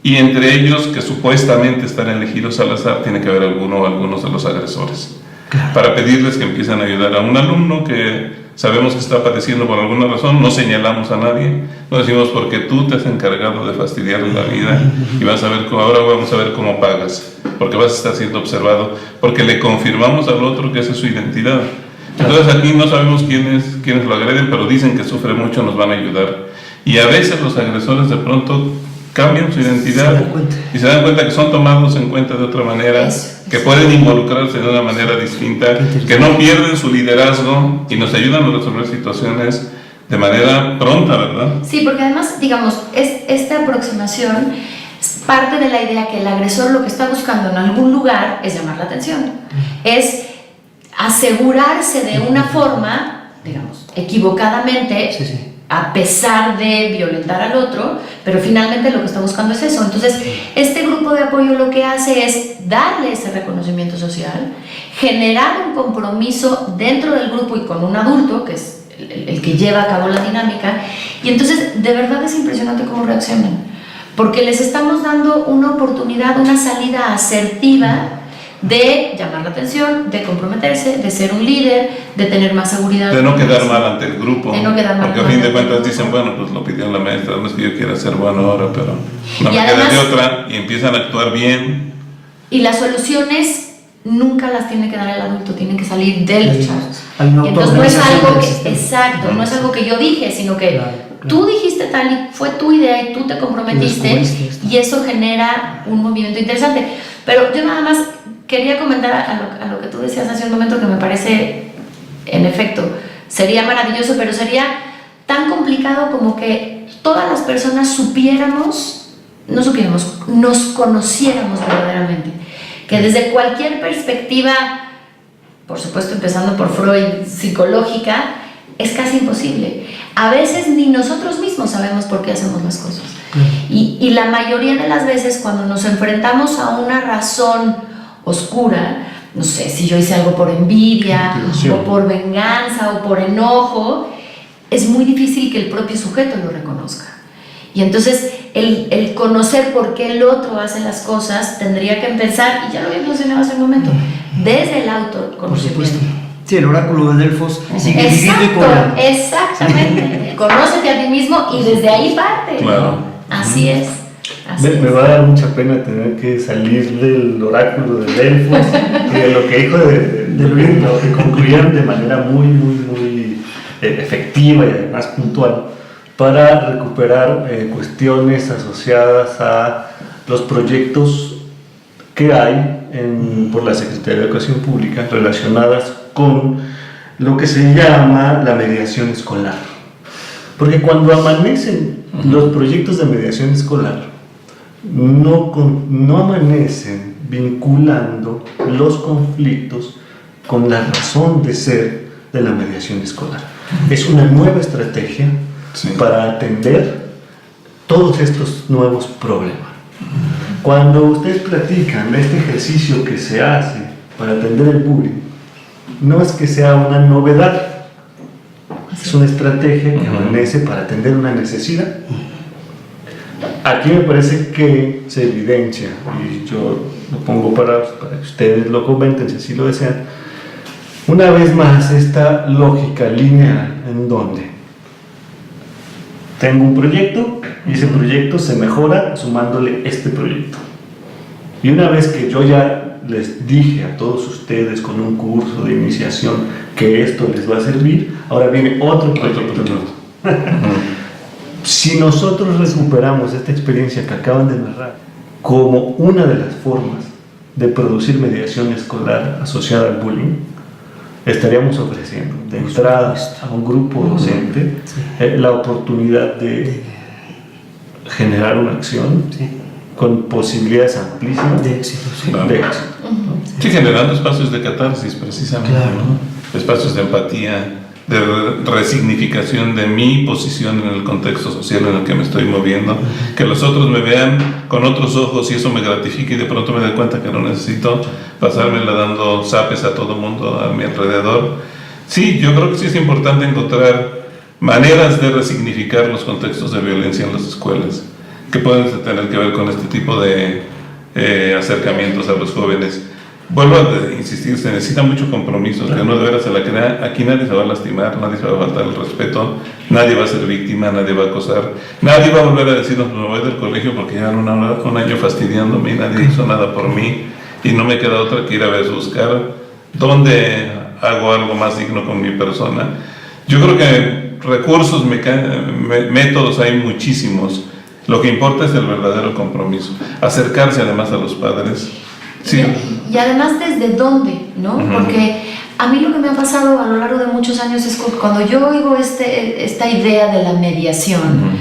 y entre ellos, que supuestamente están elegidos al azar, tiene que haber alguno o algunos de los agresores. Claro. Para pedirles que empiecen a ayudar a un alumno que sabemos que está padeciendo por alguna razón, no señalamos a nadie, no decimos porque tú te has encargado de fastidiarle la vida y vas a ver cómo, ahora vamos a ver cómo pagas, porque vas a estar siendo observado, porque le confirmamos al otro que esa es su identidad. Entonces aquí no sabemos quiénes lo agreden, pero dicen que sufre mucho, nos van a ayudar. Y a veces los agresores de pronto cambian su identidad y se dan cuenta que son tomados en cuenta de otra manera, que pueden involucrarse de una manera distinta, que no pierden su liderazgo y nos ayudan a resolver situaciones de manera pronta, ¿verdad? Sí, porque además, digamos, esta aproximación es parte de la idea que el agresor lo que está buscando en algún lugar es llamar la atención, es asegurarse de una forma, digamos, equivocadamente, Sí. a pesar de violentar al otro, pero finalmente lo que está buscando es eso. Entonces, este grupo de apoyo lo que hace es darle ese reconocimiento social, generar un compromiso dentro del grupo y con un adulto, que es el que lleva a cabo la dinámica, y entonces de verdad es impresionante cómo reaccionan, porque les estamos dando una oportunidad, una salida asertiva de llamar la atención, de comprometerse, de ser un líder, de tener más seguridad. De no quedar mal ante el grupo, De no quedar mal porque a ante fin de el cuentas grupo. dicen, bueno, pues lo pidió la maestra, no es que yo quiera ser bueno ahora, pero no Y me además- queda de otra, y empiezan a actuar bien. Y las soluciones nunca las tiene que dar el adulto, tienen que salir de los chavos. Hay una Y entonces no es autorganización algo del que, sistema. exacto, no es algo que yo dije, sino que Claro. tú dijiste tal y fue tu idea y tú te comprometiste descubriste esto. y eso genera un movimiento interesante. Pero yo nada más quería comentar a lo que tú decías hace un momento, que me parece, en efecto, sería maravilloso, pero sería tan complicado como que todas las personas nos conociéramos verdaderamente. Que desde cualquier perspectiva, por supuesto empezando por Freud, psicológica, es casi imposible. A veces ni nosotros mismos sabemos por qué hacemos las cosas. Y la mayoría de las veces cuando nos enfrentamos a una razón oscura, no sé, si yo hice algo por envidia, Motivación. o por venganza, o por enojo, es muy difícil que el propio sujeto lo reconozca. Y entonces el conocer por qué el otro hace las cosas tendría que empezar, y ya lo había mencionado hace un momento, desde el Por autoconocimiento. supuesto. Sí, el oráculo de Delfos sigue viviendo y Exacto, cobrando. exactamente. Conócete a ti mismo y desde ahí parte. Claro. Así es. Así Me es. va a dar mucha pena tener que salir del oráculo de Delfos y de lo que dijo de lo que concluyeron de manera muy efectiva y además puntual para recuperar cuestiones asociadas a los proyectos que hay por la Secretaría de Educación Pública relacionadas con lo que se llama la mediación escolar. Porque cuando amanecen los proyectos de mediación escolar, no amanecen vinculando los conflictos con la razón de ser de la mediación escolar. Es una nueva estrategia para atender todos estos nuevos problemas. Cuando ustedes platican de este ejercicio que se hace para atender el bullying, no es que sea una novedad, es una estrategia que amanece para atender una necesidad. Aquí me parece que se evidencia, y yo lo pongo para que ustedes lo comenten si así lo desean, una vez más esta lógica lineal en donde tengo un proyecto y ese proyecto se mejora sumándole este proyecto. Y una vez que yo ya les dije a todos ustedes con un curso de iniciación que esto les va a servir, ahora viene otro proyecto. Si nosotros recuperamos esta experiencia que acaban de narrar como una de las formas de producir mediación escolar asociada al bullying, estaríamos ofreciendo de entrada a un grupo docente la oportunidad de generar una acción con posibilidades amplísimas De éxito, sí. de éxito. Sí, generando espacios de catarsis, precisamente, Claro. ¿no? Espacios de empatía, de resignificación de mi posición en el contexto social en el que me estoy moviendo, que los otros me vean con otros ojos y eso me gratifique y de pronto me doy cuenta que no necesito pasármela dando zapes a todo mundo a mi alrededor. Sí, yo creo que sí es importante encontrar maneras de resignificar los contextos de violencia en las escuelas, que pueden tener que ver con este tipo de acercamientos a los jóvenes. Vuelvo a insistir, se necesita mucho compromiso, que uno de veras se la crea. Aquí nadie se va a lastimar, nadie se va a faltar el respeto, nadie va a ser víctima, nadie va a acosar, nadie va a volver a decirnos me voy del colegio porque llevan un año fastidiándome y nadie hizo nada por mí y no me queda otra que ir a buscar dónde hago algo más digno con mi persona. Yo creo que recursos, métodos hay muchísimos. Lo que importa es el verdadero compromiso, acercarse además a los padres. Sí. Y además, ¿desde dónde? ¿No? Porque a mí lo que me ha pasado a lo largo de muchos años es que cuando yo oigo esta idea de la mediación,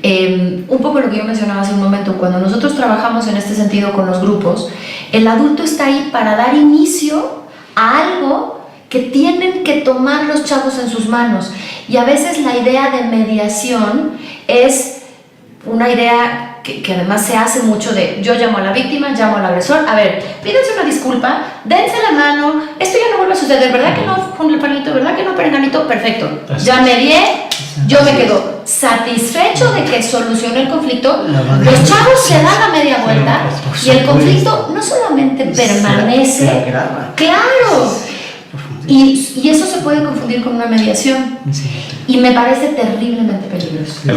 un poco lo que yo mencionaba hace un momento, cuando nosotros trabajamos en este sentido con los grupos, el adulto está ahí para dar inicio a algo que tienen que tomar los chavos en sus manos. Y a veces la idea de mediación es una idea que además se hace mucho de yo llamo a la víctima, llamo al agresor, a ver, pídense una disculpa, dense la mano, esto ya no vuelve a suceder, ¿verdad que no, Juanito? ¿Verdad que no, Perenganito? Perfecto, ya medié, yo me quedo satisfecho de que solucioné el conflicto, los chavos se dan la media vuelta y el conflicto no solamente permanece, claro, y eso se puede confundir con una mediación y me parece terriblemente peligroso. El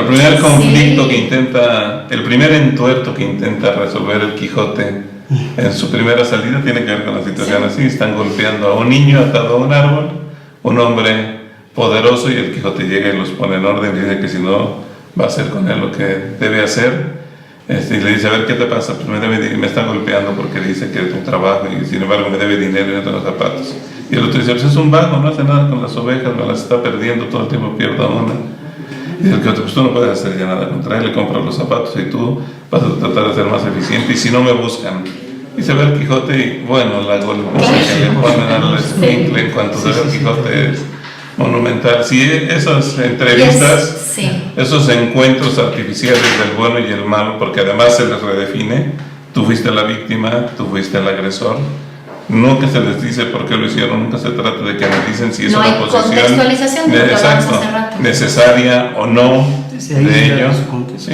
primer conflicto que intenta, el primer entuerto que intenta resolver el Quijote en su primera salida tiene que ver con la situación así. Están golpeando a un niño atado a un árbol, un hombre poderoso, y el Quijote llega y los pone en orden y dice que si no va a hacer con él lo que debe hacer. Y le dice, a ver, ¿qué te pasa? Pues me está golpeando porque dice que es un trabajo y sin embargo me debe dinero y no tengo zapatos. Y el otro dice, pues es un vago, no hace nada con las ovejas, me las está perdiendo, todo el tiempo pierdo una. Y el Quijote, pues tú no puedes hacer ya nada contra él, le compras los zapatos y tú vas a tratar de ser más eficiente y si no me buscan. Y se ve el Quijote y bueno, la golpiza que le ponen al escuincle en cuanto se ve el Quijote es monumental. Sí, esas entrevistas, esos encuentros artificiales del bueno y el malo, porque además se les redefine, tú fuiste la víctima, tú fuiste el agresor, nunca se les dice por qué lo hicieron, nunca se trata de que analizan si es no una posición contextualización de exacto, necesaria o no de ellos. Sí.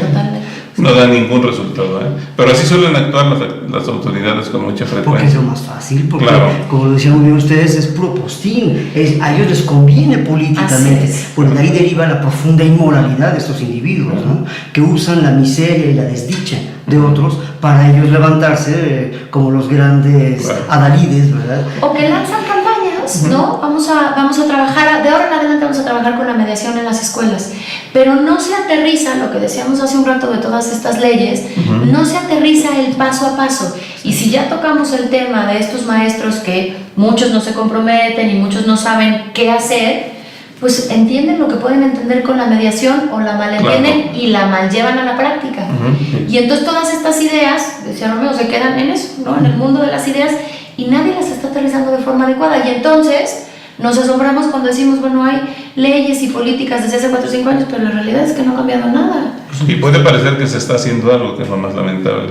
No da ningún resultado, pero así suelen actuar las autoridades con mucha frecuencia. Porque es lo más fácil, porque claro, como lo decían muy bien ustedes, es puro postín, a ellos les conviene políticamente, porque de ahí deriva la profunda inmoralidad de estos individuos, ¿no? Que usan la miseria y la desdicha de otros para ellos levantarse como los grandes adalides, ¿verdad? O que lanzan campañas, ¿no? Vamos a trabajar, de ahora en adelante vamos a trabajar con la mediación en las escuelas, pero no se aterriza, lo que decíamos hace un rato de todas estas leyes, no se aterriza el paso a paso. Y si ya tocamos el tema de estos maestros que muchos no se comprometen y muchos no saben qué hacer, pues entienden lo que pueden entender con la mediación o la malentienden y la mal llevan a la práctica. Y entonces todas estas ideas, decía Romeo, se quedan en eso, ¿no? En el mundo de las ideas y nadie las está aterrizando de forma adecuada. Y entonces nos asombramos cuando decimos, bueno, hay leyes y políticas desde hace 4 o 5 años, pero la realidad es que no ha cambiado nada. Y puede parecer que se está haciendo algo, que es lo más lamentable.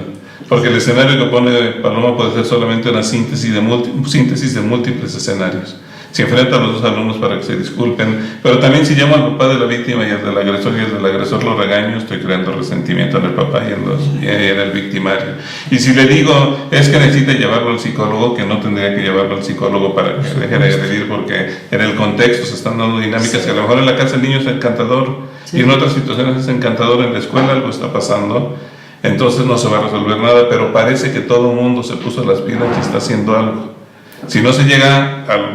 Porque el escenario que pone Paloma puede ser solamente una síntesis de múltiples escenarios. Si enfrenta a los dos alumnos para que se disculpen, pero también si llamo al papá de la víctima y al del agresor y el del agresor lo regaño, estoy creando resentimiento en el papá y en el victimario. Y si le digo, es que necesita llevarlo al psicólogo, que no tendría que llevarlo al psicólogo para que deje de agredir, porque en el contexto se están dando dinámicas que a lo mejor en la casa el niño es encantador y en otras situaciones es encantador, en la escuela algo está pasando, entonces no se va a resolver nada, pero parece que todo el mundo se puso las pilas y está haciendo algo. Si no se llega a,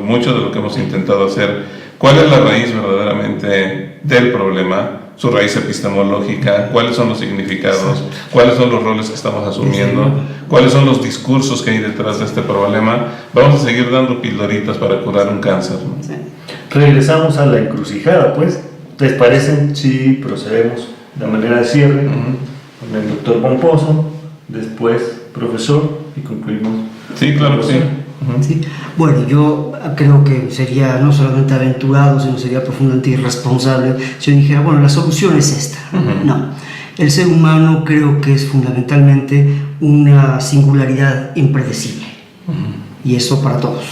mucho de lo que hemos intentado hacer, ¿cuál es la raíz verdaderamente del problema? Su raíz epistemológica, cuáles son los significados, cuáles son los roles que estamos asumiendo, cuáles son los discursos que hay detrás de este problema. Vamos a seguir dando pildoritas para curar un cáncer, ¿no? Sí. Regresamos a la encrucijada, pues. ¿Les parece si procedemos de manera de cierre con el doctor Pomposo, después profesor y concluimos? Sí, claro que sí. ¿Sí? Bueno, yo creo que sería no solamente aventurado, sino sería profundamente irresponsable si yo dijera, bueno, la solución es esta. No, el ser humano creo que es fundamentalmente una singularidad impredecible, y eso para todos.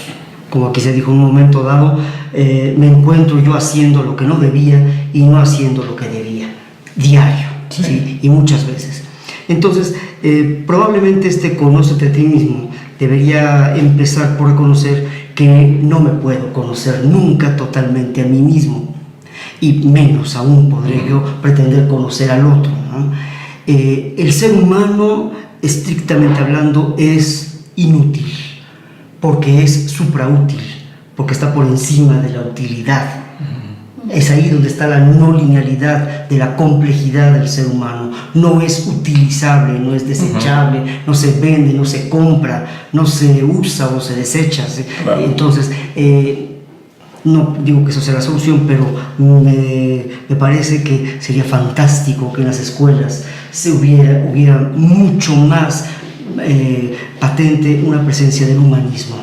Como aquí se dijo en un momento dado, me encuentro yo haciendo lo que no debía y no haciendo lo que debía, diario, ¿sí? Y muchas veces. Entonces, probablemente conócete a ti mismo debería empezar por reconocer que no me puedo conocer nunca totalmente a mí mismo, y menos aún podré yo pretender conocer al otro, ¿no? El ser humano, estrictamente hablando, es inútil, porque es supraútil, porque está por encima de la utilidad. Es ahí donde está la no linealidad de la complejidad del ser humano. No es utilizable, no es desechable, no se vende, no se compra, no se usa o se desecha. Claro. Entonces, no digo que eso sea la solución, pero me parece que sería fantástico que en las escuelas se hubiera mucho más patente una presencia del humanismo.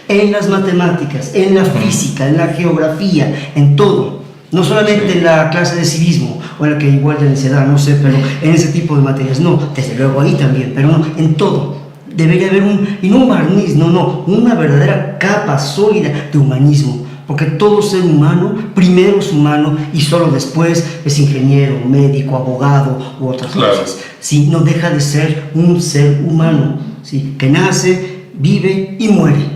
En las matemáticas, en la física, en la geografía, en todo. No solamente en la clase de civismo, o en la que igual ya se da, no sé, pero en ese tipo de materias, no, desde luego ahí también, pero no, en todo. Debería haber y no un barniz, no, una verdadera capa sólida de humanismo, porque todo ser humano, primero es humano y solo después es ingeniero, médico, abogado u otras cosas. ¿Sí? No deja de ser un ser humano, ¿sí? Que nace, vive y muere,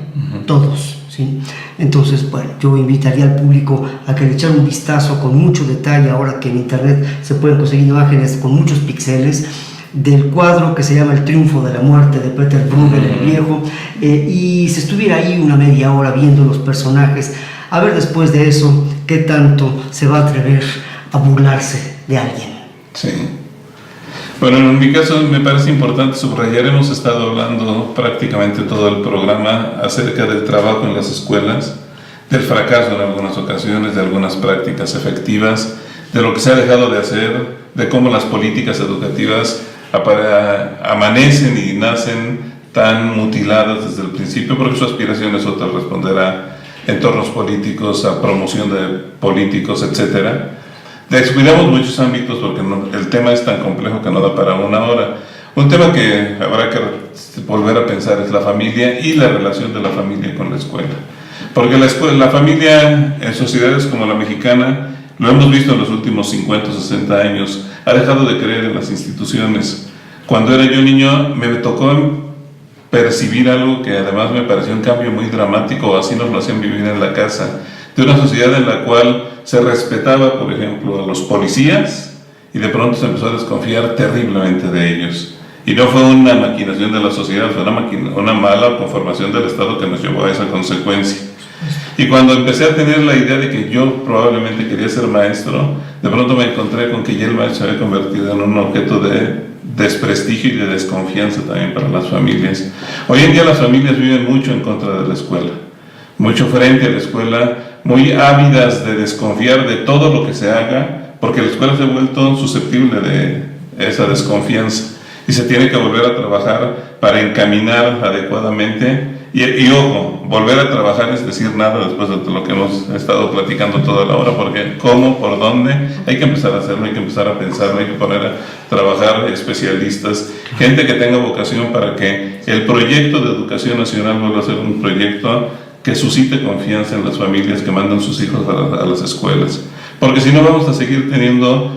todos. ¿Sí? Entonces, bueno, yo invitaría al público a que le echara un vistazo con mucho detalle, ahora que en internet se pueden conseguir imágenes con muchos píxeles, del cuadro que se llama El triunfo de la muerte de Peter Bruegel el Viejo, y se estuviera ahí una media hora viendo los personajes, a ver después de eso qué tanto se va a atrever a burlarse de alguien. Sí. Bueno, en mi caso me parece importante subrayar, hemos estado hablando prácticamente todo el programa acerca del trabajo en las escuelas, del fracaso en algunas ocasiones, de algunas prácticas efectivas, de lo que se ha dejado de hacer, de cómo las políticas educativas amanecen y nacen tan mutiladas desde el principio, porque su aspiración es otra, responder a entornos políticos, a promoción de políticos, etcétera. Descuidamos muchos ámbitos porque el tema es tan complejo que no da para una hora. Un tema que habrá que volver a pensar es la familia y la relación de la familia con la escuela. Porque la familia en sociedades como la mexicana, lo hemos visto en los últimos 50 o 60 años, ha dejado de creer en las instituciones. Cuando era yo niño me tocó percibir algo que además me pareció un cambio muy dramático, así nos lo hacían vivir en la casa, de una sociedad en la cual se respetaba, por ejemplo, a los policías y de pronto se empezó a desconfiar terriblemente de ellos. Y no fue una maquinación de la sociedad, fue una mala conformación del Estado que nos llevó a esa consecuencia. Y cuando empecé a tener la idea de que yo probablemente quería ser maestro, de pronto me encontré con que ya el maestro se había convertido en un objeto de desprestigio y de desconfianza también para las familias. Hoy en día las familias viven mucho en contra de la escuela, mucho frente a la escuela, muy ávidas de desconfiar de todo lo que se haga, porque la escuela se ha vuelto susceptible de esa desconfianza y se tiene que volver a trabajar para encaminar adecuadamente. Y ojo, volver a trabajar es decir nada después de lo que hemos estado platicando toda la hora, porque cómo, por dónde, hay que empezar a hacerlo, hay que empezar a pensarlo, hay que poner a trabajar especialistas, gente que tenga vocación para que el proyecto de educación nacional vuelva a ser un proyecto que suscite confianza en las familias que mandan sus hijos a las escuelas. Porque si no vamos a seguir teniendo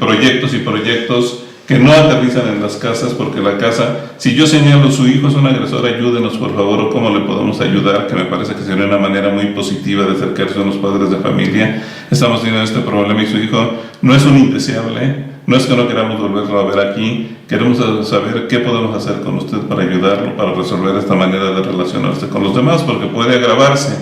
proyectos y proyectos que no aterrizan en las casas, porque la casa, si yo señalo su hijo es un agresor, ayúdenos por favor, o cómo le podemos ayudar, que me parece que sería una manera muy positiva de acercarse a los padres de familia. Estamos teniendo este problema y su hijo no es un indeseable, no es que no queramos volverlo a ver aquí, queremos saber qué podemos hacer con usted para ayudarlo, para resolver esta manera de relacionarse con los demás, porque puede agravarse.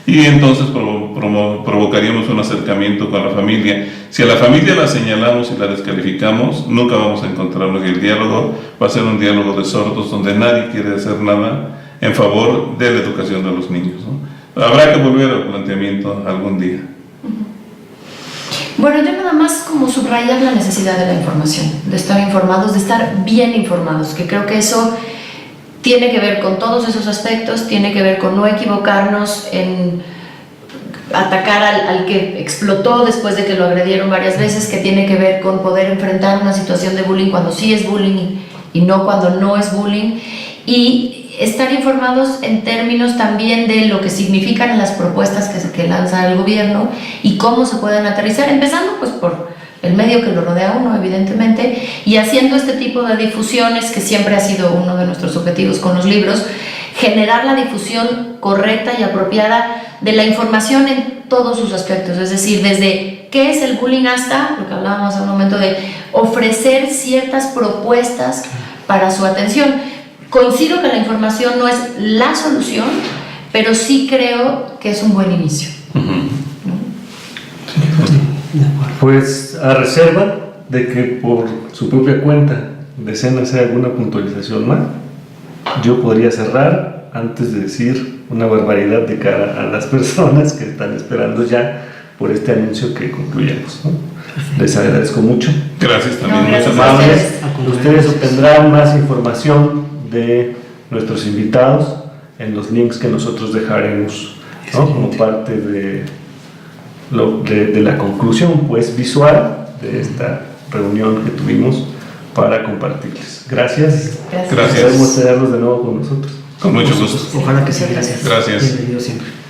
Y entonces provocaríamos un acercamiento con la familia. Si a la familia la señalamos y la descalificamos, nunca vamos a encontrarnos, y el diálogo va a ser un diálogo de sordos donde nadie quiere hacer nada en favor de la educación de los niños, ¿no? Habrá que volver al planteamiento algún día. Bueno, yo nada más como subrayar la necesidad de la información, de estar informados, de estar bien informados, que creo que eso tiene que ver con todos esos aspectos, tiene que ver con no equivocarnos en atacar al que explotó después de que lo agredieron varias veces, que tiene que ver con poder enfrentar una situación de bullying cuando sí es bullying y no cuando no es bullying, y estar informados en términos también de lo que significan las propuestas que lanza el gobierno y cómo se pueden aterrizar, empezando pues por el medio que lo rodea a uno, evidentemente, y haciendo este tipo de difusiones, que siempre ha sido uno de nuestros objetivos con los libros, generar la difusión correcta y apropiada de la información en todos sus aspectos, es decir, desde qué es el bullying hasta, lo que hablábamos hace un momento, de ofrecer ciertas propuestas para su atención. Coincido que la información no es la solución, pero sí creo que es un buen inicio. Pues a reserva de que por su propia cuenta deseen hacer alguna puntualización más, yo podría cerrar antes de decir una barbaridad de cara a las personas que están esperando ya por este anuncio que concluyamos, ¿no? Les agradezco mucho. Gracias también. No, gracias muchas a gracias. Ustedes obtendrán más información de nuestros invitados en los links que nosotros dejaremos, ¿no? Como parte de la conclusión pues visual de esta reunión que tuvimos para compartirles. Gracias. Gracias. Podemos tenerlos de nuevo con nosotros. Con mucho gusto. Ojalá que sí, gracias. Gracias. Bienvenido siempre.